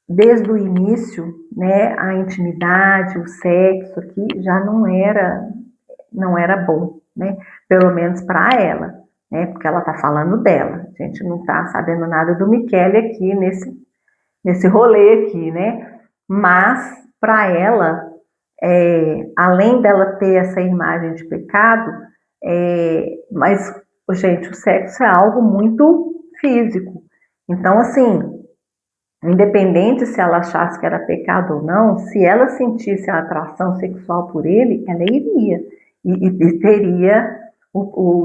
desde o início, né, a intimidade, o sexo aqui já não era bom, né? Pelo menos para ela, né? Porque ela está falando dela. A gente não está sabendo nada do Michele aqui nesse rolê aqui, né? Mas para ela, além dela ter essa imagem de pecado, mas, gente, o sexo é algo muito físico. Então, assim, independente se ela achasse que era pecado ou não, se ela sentisse a atração sexual por ele, ela iria e teria,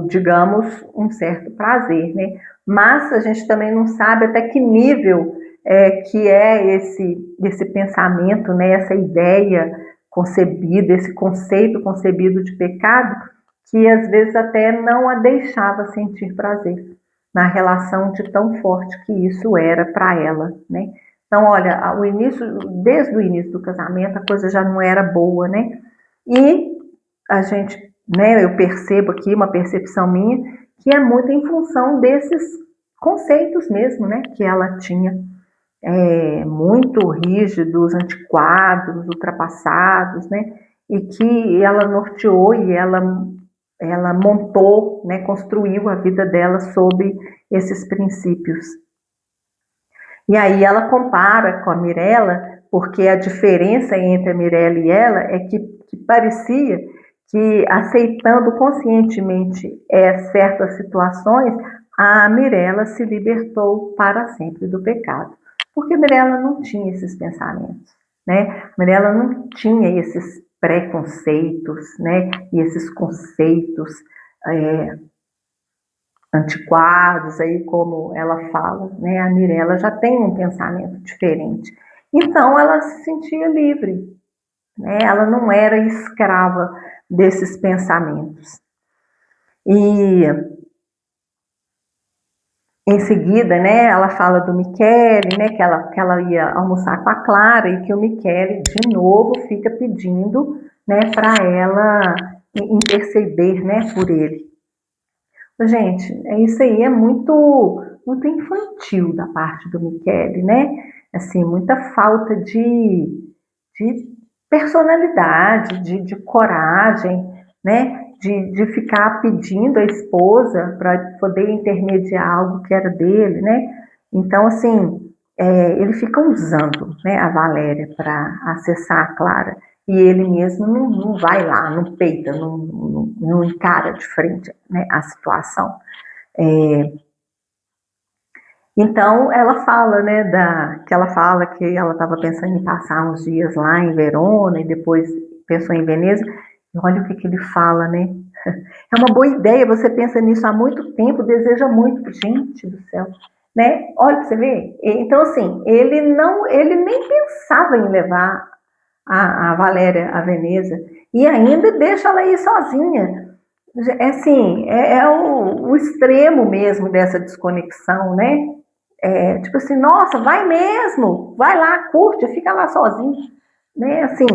digamos, um certo prazer, né? Mas a gente também não sabe até que nível que é esse pensamento, né? Essa ideia concebida, esse conceito concebido de pecado, que às vezes até não a deixava sentir prazer na relação de tão forte que isso era para ela, né? Então, olha, desde o início do casamento, a coisa já não era boa, né? E a gente, né, eu percebo aqui, uma percepção minha, que é muito em função desses conceitos mesmo, né, que ela tinha, muito rígidos, antiquados, ultrapassados, né, e que ela norteou e ela montou, né, construiu a vida dela sobre esses princípios. E aí ela compara com a Mirella, porque a diferença entre a Mirella e ela é que parecia que, aceitando conscientemente certas situações, a Mirella se libertou para sempre do pecado. Porque a Mirella não tinha esses pensamentos, né? A Mirella não tinha esses preconceitos, né? E esses conceitos antiquados, aí como ela fala, né? A Mirella já tem um pensamento diferente. Então ela se sentia livre, né? Ela não era escrava desses pensamentos. Em seguida, né, ela fala do Michele, né, que ela ia almoçar com a Clara e que o Michele, de novo, fica pedindo, né, para ela interceder, né, por ele. Gente, isso aí é muito infantil da parte do Michele, né? Assim, muita falta de personalidade, de coragem, né? De ficar pedindo a esposa para poder intermediar algo que era dele, né? Então, assim, ele fica usando, né, a Valéria para acessar a Clara. E ele mesmo não vai lá, não peita, não encara de frente, né, a situação. Então ela fala, né, que ela fala que ela estava pensando em passar uns dias lá em Verona e depois pensou em Veneza. E olha o que ele fala, né? É uma boa ideia, você pensa nisso há muito tempo, deseja muito, gente do céu, né? Olha para você ver. Então assim, ele nem pensava em levar a Valéria a Veneza e ainda deixa ela ir sozinha. É assim, é o extremo mesmo dessa desconexão, né? Tipo assim, nossa, vai mesmo, vai lá, curte, fica lá sozinho, né? Assim,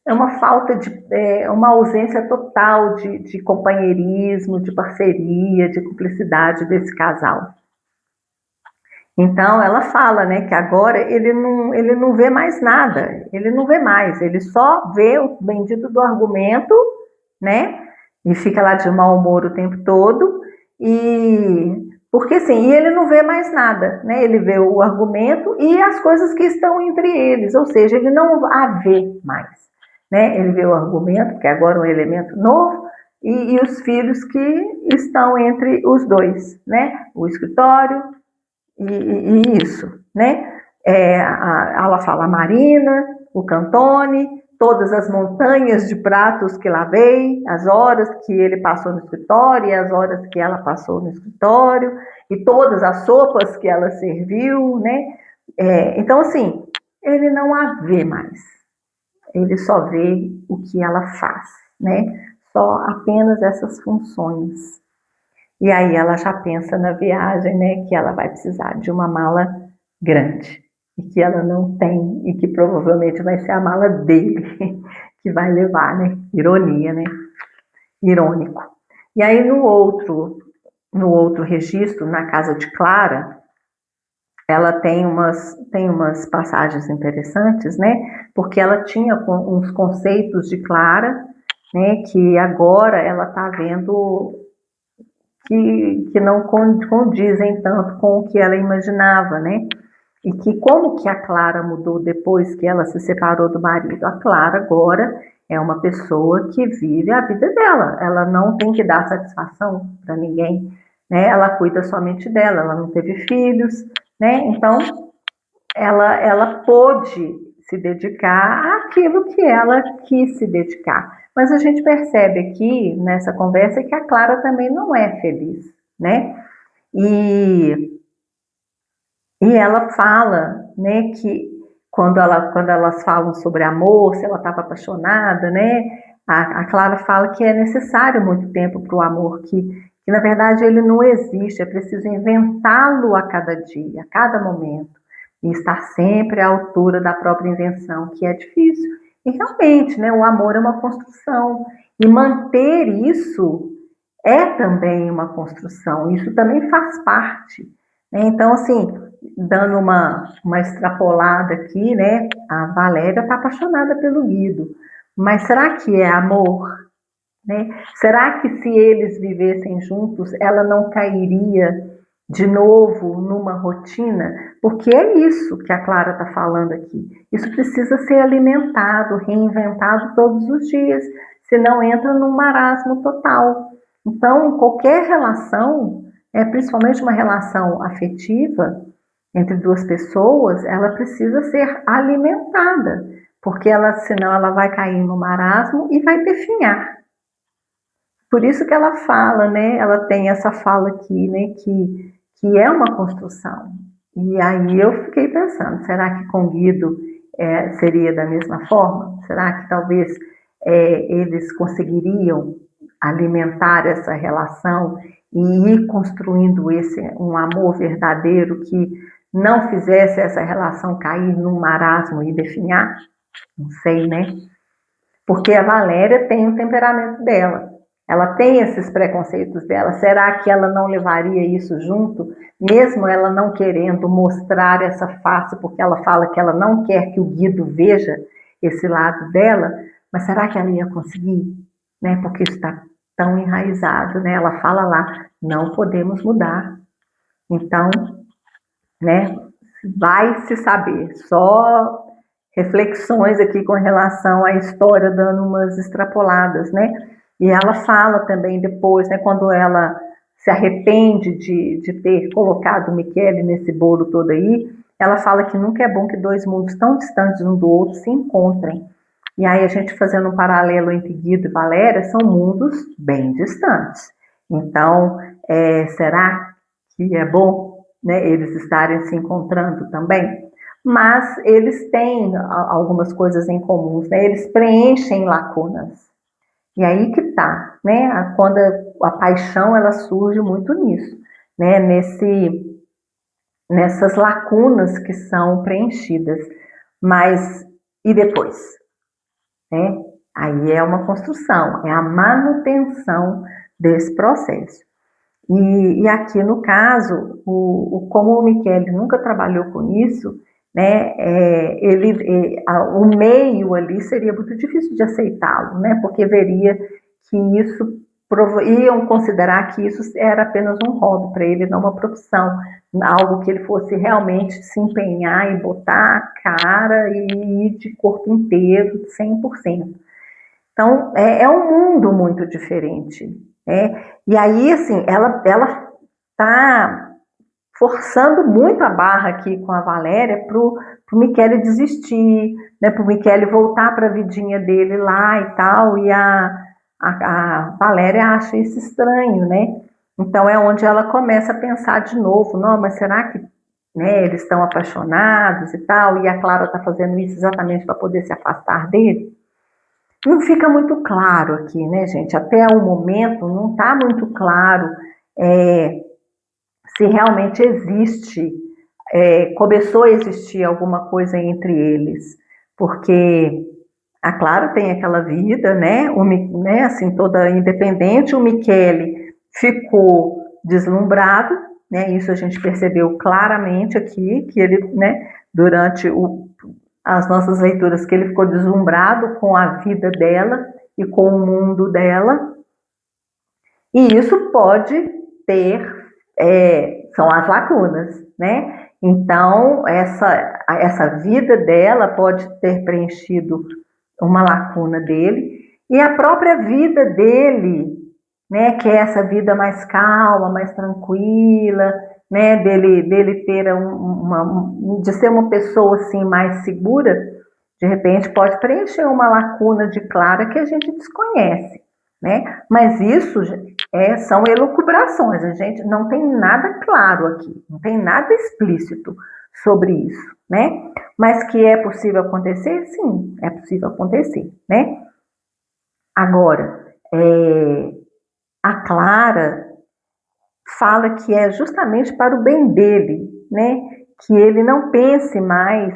é uma falta uma ausência total de companheirismo, de parceria, de cumplicidade desse casal. Então ela fala, né, que agora ele não vê mais nada, ele não vê mais, ele só vê o bendito do argumento, né? E fica lá de mau humor o tempo todo, e porque assim, e ele não vê mais nada, né? Ele vê o argumento e as coisas que estão entre eles, ou seja, ele não a vê mais, né? Ele vê o argumento, que agora é um elemento novo, e os filhos que estão entre os dois, né? O escritório e isso, né? Ela fala a Marina, o Cantone, todas as montanhas de pratos que lavei, as horas que ele passou no escritório e as horas que ela passou no escritório, e todas as sopas que ela serviu, né? Então, assim, ele não a vê mais, ele só vê o que ela faz, né? Só apenas essas funções. E aí ela já pensa na viagem, né, que ela vai precisar de uma mala grande e que ela não tem e que provavelmente vai ser a mala dele que vai levar, né? Ironia, né? Irônico. E aí no outro registro, na casa de Clara, ela tem umas passagens interessantes, né? Porque ela tinha uns conceitos de Clara, né? Que agora ela está vendo que não condizem tanto com o que ela imaginava, né? E que como que a Clara mudou depois que ela se separou do marido? A Clara agora é uma pessoa que vive a vida dela, ela não tem que dar satisfação para ninguém, né? Ela cuida somente dela, ela não teve filhos, né? Então ela pôde se dedicar àquilo que ela quis se dedicar. Mas a gente percebe aqui nessa conversa que a Clara também não é feliz, né? E, e ela fala, né, que quando elas falam sobre amor, se ela estava apaixonada, né? A Clara fala que é necessário muito tempo para o amor, que na verdade ele não existe, é preciso inventá-lo a cada dia, a cada momento, e estar sempre à altura da própria invenção, que é difícil. E realmente, né, o amor é uma construção, e manter isso é também uma construção, isso também faz parte, né? Então, assim, dando uma extrapolada aqui, né? A Valéria está apaixonada pelo Guido, mas será que é amor? Né? Será que se eles vivessem juntos, ela não cairia de novo numa rotina? Porque é isso que a Clara está falando aqui. Isso precisa ser alimentado, reinventado todos os dias, senão entra num marasmo total. Então, qualquer relação, principalmente uma relação afetiva entre duas pessoas, ela precisa ser alimentada, porque senão ela vai cair no marasmo e vai definhar. Por isso que ela fala, né? Ela tem essa fala aqui, né? Que é uma construção. E aí eu fiquei pensando, será que com Guido seria da mesma forma? Será que talvez eles conseguiriam alimentar essa relação e ir construindo um amor verdadeiro que não fizesse essa relação cair num marasmo e definhar? Não sei, né? Porque a Valéria tem o temperamento dela, ela tem esses preconceitos dela. Será que ela não levaria isso junto, mesmo ela não querendo mostrar essa face, porque ela fala que ela não quer que o Guido veja esse lado dela, mas será que ela ia conseguir? Né? Porque isso está tão enraizado, né? Ela fala lá, não podemos mudar. Então, né, vai se saber, só reflexões aqui com relação à história, dando umas extrapoladas, né? E ela fala também depois, né, quando ela se arrepende de ter colocado o Michele nesse bolo todo aí, ela fala que nunca é bom que dois mundos tão distantes um do outro se encontrem. E aí a gente fazendo um paralelo entre Guido e Valéria, são mundos bem distantes. Então, será que é bom, né, eles estarem se encontrando também? Mas eles têm algumas coisas em comuns, né? Eles preenchem lacunas. E aí que tá, né? Quando a paixão ela surge muito nisso, né? Nessas lacunas que são preenchidas. Mas e depois, né? Aí é uma construção, é a manutenção desse processo. E aqui no caso, como o Michele nunca trabalhou com isso, né, o meio ali seria muito difícil de aceitá-lo, né, porque veria que isso, iam considerar que isso era apenas um hobby para ele, não uma profissão, algo que ele fosse realmente se empenhar e botar a cara e ir de corpo inteiro, 100%. Então, é um mundo muito diferente, né? E aí, assim, ela tá forçando muito a barra aqui com a Valéria pro Michele desistir, né? Pro Michele voltar para a vidinha dele lá e tal, e a Valéria acha isso estranho, né? Então é onde ela começa a pensar de novo, não, mas será que, né, eles estão apaixonados e tal, e a Clara está fazendo isso exatamente para poder se afastar dele? Não fica muito claro aqui, né, gente? Até o momento não está muito claro se realmente existe, começou a existir alguma coisa entre eles, porque a Clara tem aquela vida, né, né, assim, toda independente, o Michele ficou deslumbrado, né, isso a gente percebeu claramente aqui, que ele, né, durante as nossas leituras, que ele ficou deslumbrado com a vida dela e com o mundo dela, e isso pode ter, são as lacunas, né? Então, essa vida dela pode ter preenchido uma lacuna dele, e a própria vida dele, né, que é essa vida mais calma, mais tranquila, né, dele ter de ser uma pessoa assim mais segura, de repente pode preencher uma lacuna de Clara que a gente desconhece, né? Mas isso são elucubrações, a gente não tem nada claro aqui, não tem nada explícito sobre isso, né? Mas que é possível acontecer? Sim, é possível acontecer, né? Agora, a Clara fala que é justamente para o bem dele, né? Que ele não pense mais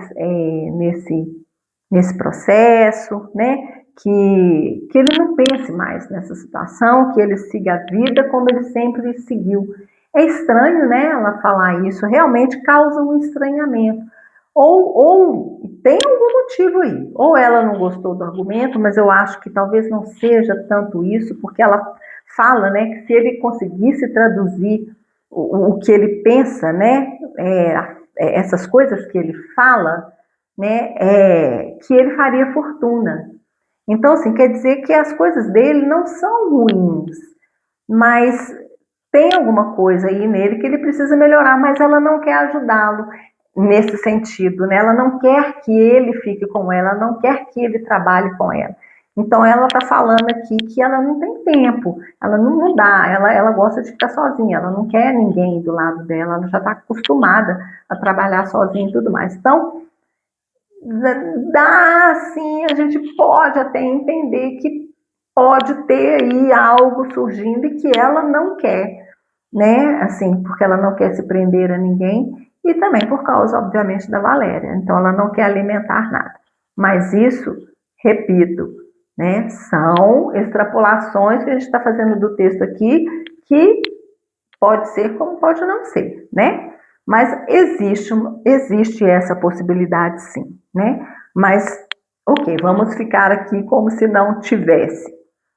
nesse processo, né? Que ele não pense mais nessa situação, que ele siga a vida como ele sempre seguiu. É estranho, né, ela falar isso, realmente causa um estranhamento. Ou tem algum motivo aí, ou ela não gostou do argumento, mas eu acho que talvez não seja tanto isso, porque ela fala, né, que se ele conseguisse traduzir o que ele pensa, né, essas coisas que ele fala, né, que ele faria fortuna. Então, assim, quer dizer que as coisas dele não são ruins, mas tem alguma coisa aí nele que ele precisa melhorar, mas ela não quer ajudá-lo nesse sentido, né? Ela não quer que ele fique com ela não quer que ele trabalhe com ela. Então, ela está falando aqui que ela não tem tempo, ela não dá, ela gosta de ficar sozinha, ela não quer ninguém do lado dela, ela já está acostumada a trabalhar sozinha e tudo mais. Então, dá, sim, a gente pode até entender que pode ter aí algo surgindo e que ela não quer, né? Assim, porque ela não quer se prender a ninguém e também por causa, obviamente, da Valéria. Então, ela não quer alimentar nada. Mas isso, repito, né? São extrapolações que a gente está fazendo do texto aqui, que pode ser como pode não ser, né? Mas existe essa possibilidade, sim, né? Mas, ok, vamos ficar aqui como se não tivesse.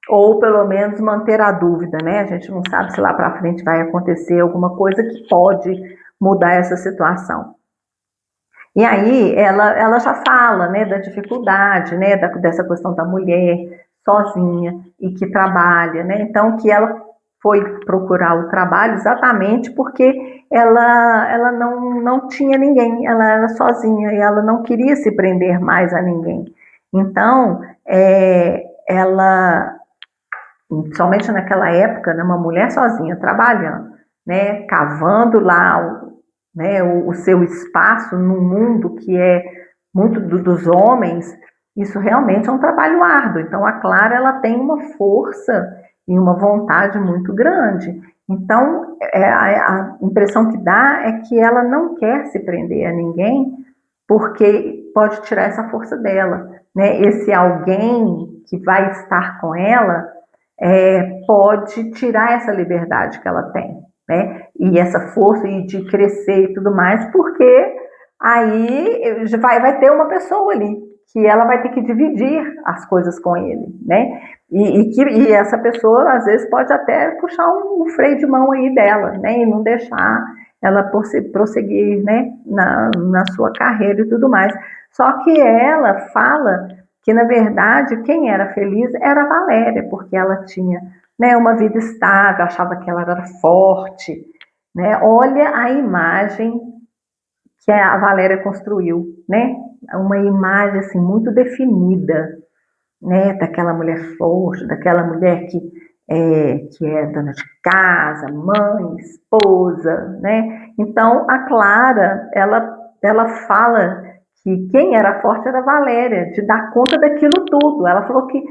Ou pelo menos manter a dúvida, né? A gente não sabe se lá para frente vai acontecer alguma coisa que pode mudar essa situação. E aí ela já fala, né, da dificuldade, né, dessa questão da mulher sozinha e que trabalha, né? Então que ela foi procurar o trabalho exatamente porque ela não tinha ninguém, ela era sozinha e ela não queria se prender mais a ninguém. Então, ela, somente naquela época, né, uma mulher sozinha trabalhando, né, cavando lá né, o seu espaço no mundo que é muito dos homens, isso realmente é um trabalho árduo. Então a Clara ela tem uma força e uma vontade muito grande. Então a impressão que dá é que ela não quer se prender a ninguém porque pode tirar essa força dela, né? Esse alguém que vai estar com ela pode tirar essa liberdade que ela tem, né? E essa força e de crescer e tudo mais, porque aí vai ter uma pessoa ali que ela vai ter que dividir as coisas com ele, né? E essa pessoa às vezes pode até puxar um freio de mão aí dela, né? E não deixar ela prosseguir, né? Na sua carreira e tudo mais. Só que ela fala que na verdade quem era feliz era a Valéria, porque ela tinha, né, uma vida estável, achava que ela era forte, né? Olha a imagem que a Valéria construiu, né? Uma imagem assim muito definida, né? Daquela mulher forte, daquela mulher que é dona de casa, mãe, esposa, né? Então a Clara, ela fala que quem era forte era a Valéria, de dar conta daquilo tudo. Ela falou que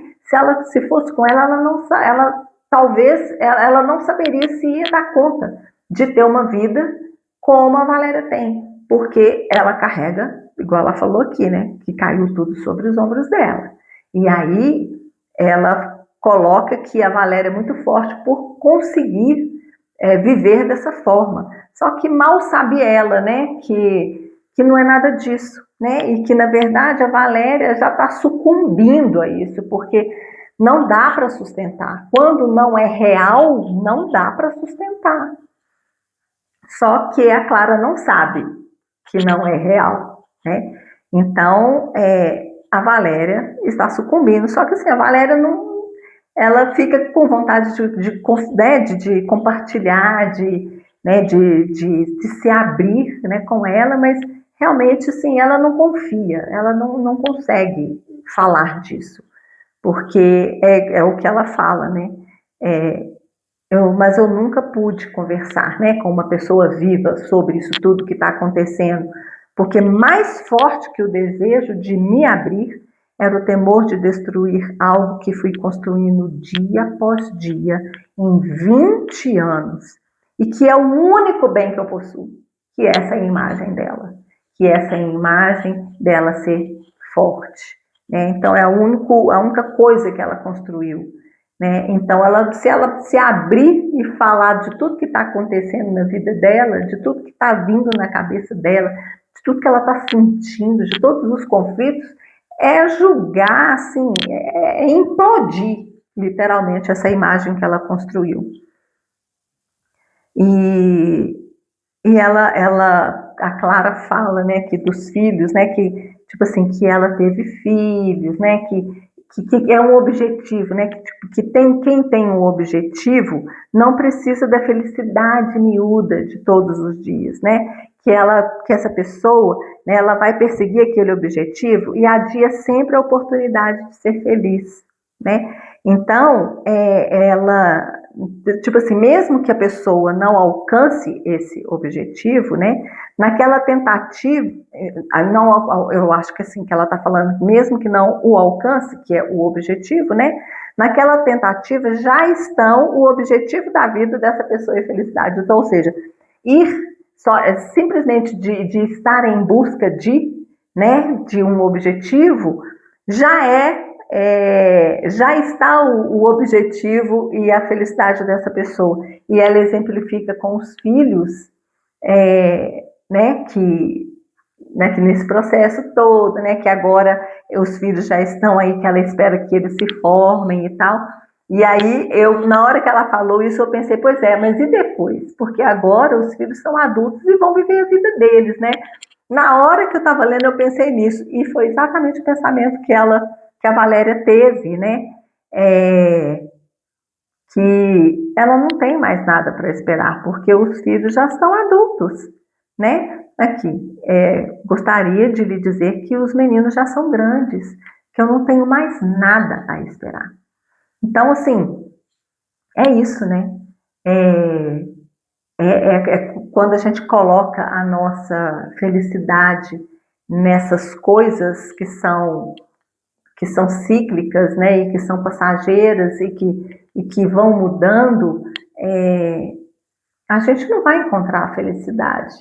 se fosse com ela talvez ela não saberia se ia dar conta de ter uma vida como a Valéria tem, porque ela carrega, igual ela falou aqui, né, que caiu tudo sobre os ombros dela. E aí ela coloca que a Valéria é muito forte por conseguir viver dessa forma. Só que mal sabe ela, né, que não é nada disso, né, e que na verdade a Valéria já está sucumbindo a isso, porque não dá para sustentar. Quando não é real, não dá para sustentar. Só que a Clara não sabe que não é real, né? Então, a Valéria está sucumbindo. Só que assim, a Valéria não, ela fica com vontade de compartilhar, né, de se abrir, né, com ela, mas realmente, assim, ela não confia, ela não consegue falar disso, porque é o que ela fala, né? Mas eu nunca pude conversar, né, com uma pessoa viva sobre isso tudo que está acontecendo, porque mais forte que o desejo de me abrir era o temor de destruir algo que fui construindo dia após dia, em 20 anos, e que é o único bem que eu possuo, que essa é a imagem dela, que essa é a imagem dela ser forte, né? Então é a única coisa que ela construiu, né? Então, se ela se abrir e falar de tudo que está acontecendo na vida dela, de tudo que está vindo na cabeça dela, de tudo que ela está sentindo, de todos os conflitos, é julgar, assim, implodir, literalmente, essa imagem que ela construiu. E a Clara fala, né, que dos filhos, né, que, tipo assim, que ela teve filhos, né, que é um objetivo, né, que quem tem um objetivo não precisa da felicidade miúda de todos os dias, né, que essa pessoa, né, ela vai perseguir aquele objetivo e adia sempre a oportunidade de ser feliz, né. Então, ela, tipo assim, mesmo que a pessoa não alcance esse objetivo, né, naquela tentativa, não, eu acho que assim, que ela está falando, mesmo que não o alcance, que é o objetivo, né, naquela tentativa já estão o objetivo da vida dessa pessoa e felicidade. Então, ou seja, ir simplesmente de estar em busca né, de um objetivo, já está o objetivo e a felicidade dessa pessoa. E ela exemplifica com os filhos, né, que nesse processo todo, né, que agora os filhos já estão aí, que ela espera que eles se formem e tal. E aí, na hora que ela falou isso, eu pensei, pois é, mas e depois? Porque agora os filhos são adultos e vão viver a vida deles, né? Na hora que eu estava lendo, eu pensei nisso, e foi exatamente o pensamento que a Valéria teve, né? Que ela não tem mais nada para esperar, porque os filhos já são adultos, né? Aqui, gostaria de lhe dizer que os meninos já são grandes, que eu não tenho mais nada a esperar. Então, assim, é isso, né? Quando a gente coloca a nossa felicidade nessas coisas que são cíclicas, né? E que são passageiras e que vão mudando, a gente não vai encontrar a felicidade,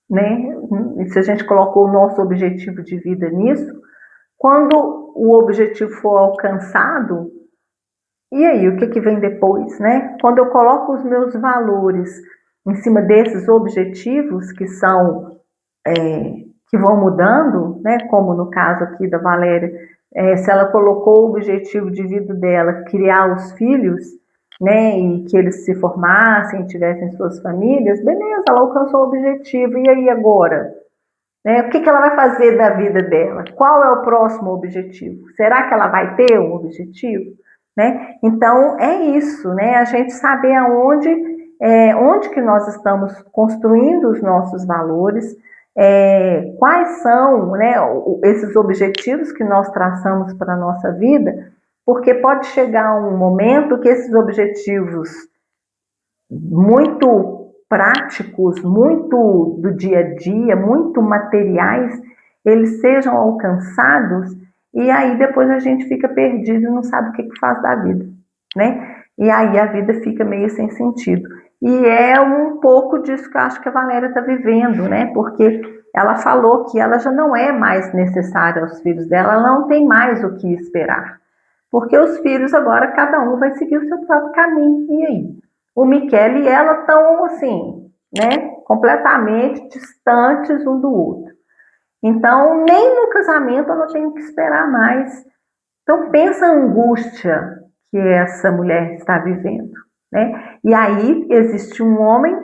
né? E se a gente colocou o nosso objetivo de vida nisso, quando o objetivo for alcançado, e aí, o que vem depois, né? Quando eu coloco os meus valores em cima desses objetivos que vão mudando, né? Como no caso aqui da Valéria, se ela colocou o objetivo de vida dela, criar os filhos, né? E que eles se formassem, tivessem suas famílias, beleza, ela alcançou o objetivo. E aí agora? Né? O que ela vai fazer da vida dela? Qual é o próximo objetivo? Será que ela vai ter um objetivo? Né? Então, é isso, né? A gente saber onde que nós estamos construindo os nossos valores, quais são, né, esses objetivos que nós traçamos para a nossa vida, porque pode chegar um momento que esses objetivos muito práticos, muito do dia a dia, muito materiais, eles sejam alcançados e aí depois a gente fica perdido e não sabe o que faz da vida, né? E aí a vida fica meio sem sentido. E é um pouco disso que eu acho que a Valéria está vivendo, né? Porque ela falou que ela já não é mais necessária aos filhos dela, ela não tem mais o que esperar. Porque os filhos agora, cada um vai seguir o seu próprio caminho. E aí? O Michele e ela estão, assim, né? Completamente distantes um do outro. Então, nem no casamento ela tem que esperar mais. Então, pensa a angústia que essa mulher está vivendo, né? E aí existe um homem,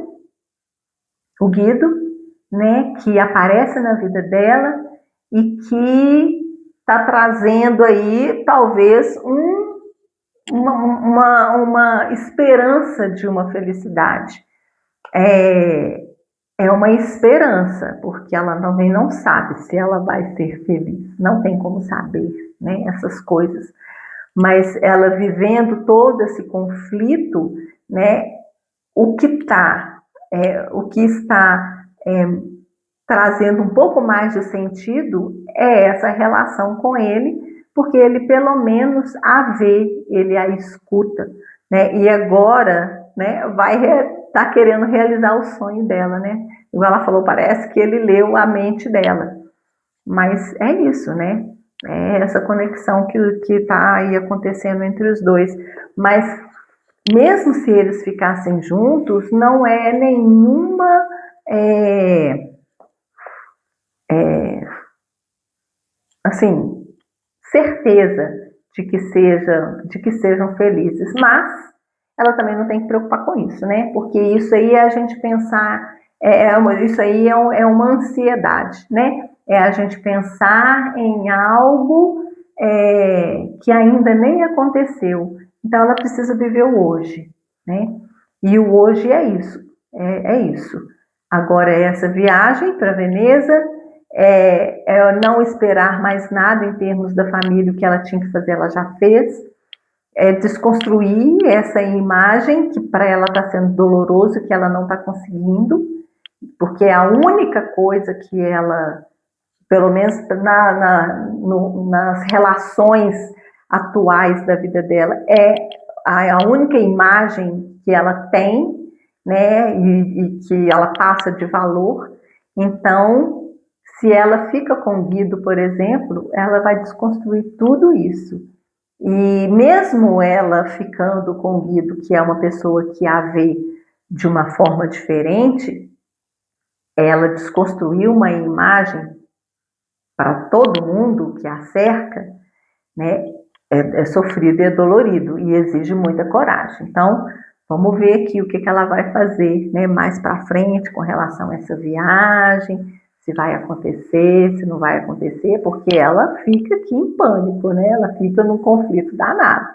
o Guido, né? Que aparece na vida dela e que está trazendo aí, talvez, uma esperança de uma felicidade. É uma esperança, porque ela também não sabe se ela vai ser feliz, não tem como saber, né, essas coisas. Mas ela vivendo todo esse conflito, né, o que está trazendo um pouco mais de sentido é essa relação com ele, porque ele pelo menos a vê, ele a escuta, né, e agora, né, vai tá querendo realizar o sonho dela, né? Igual ela falou, parece que ele leu a mente dela. Mas é isso, né? É essa conexão que tá aí acontecendo entre os dois. Mas mesmo se eles ficassem juntos, não é nenhuma assim, certeza de que sejam felizes. Mas ela também não tem que preocupar com isso, né? Porque isso aí é a gente pensar, isso aí é uma ansiedade, né? É a gente pensar em algo que ainda nem aconteceu. Então ela precisa viver o hoje, né? E o hoje é isso, é isso. Agora essa viagem para Veneza, não esperar mais nada em termos da família, o que ela tinha que fazer, ela já fez. Desconstruir essa imagem que para ela está sendo doloroso, que ela não está conseguindo, porque é a única coisa que ela, pelo menos nas relações atuais da vida dela, é a única imagem que ela tem, né, e que ela passa de valor. Então, se ela fica com Guido, por exemplo, ela vai desconstruir tudo isso. E mesmo ela ficando com Guido, que é uma pessoa que a vê de uma forma diferente, ela desconstruiu uma imagem para todo mundo que a cerca, né? É sofrido e é dolorido e exige muita coragem. Então, vamos ver aqui o que ela vai fazer, né, mais para frente com relação a essa viagem, se vai acontecer, se não vai acontecer, porque ela fica aqui em pânico, né? Ela fica num conflito danado.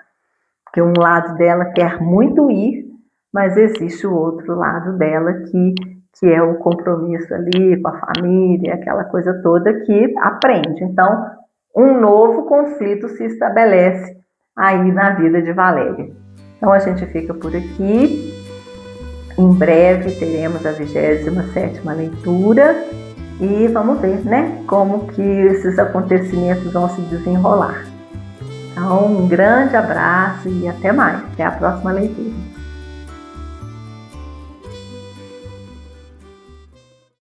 Porque um lado dela quer muito ir, mas existe o outro lado dela que é o compromisso ali com a família, aquela coisa toda que aprende. Então, um novo conflito se estabelece aí na vida de Valéria. Então, a gente fica por aqui. Em breve teremos a 27ª leitura e vamos ver, né, como que esses acontecimentos vão se desenrolar. Então, um grande abraço e até mais. Até a próxima leitura.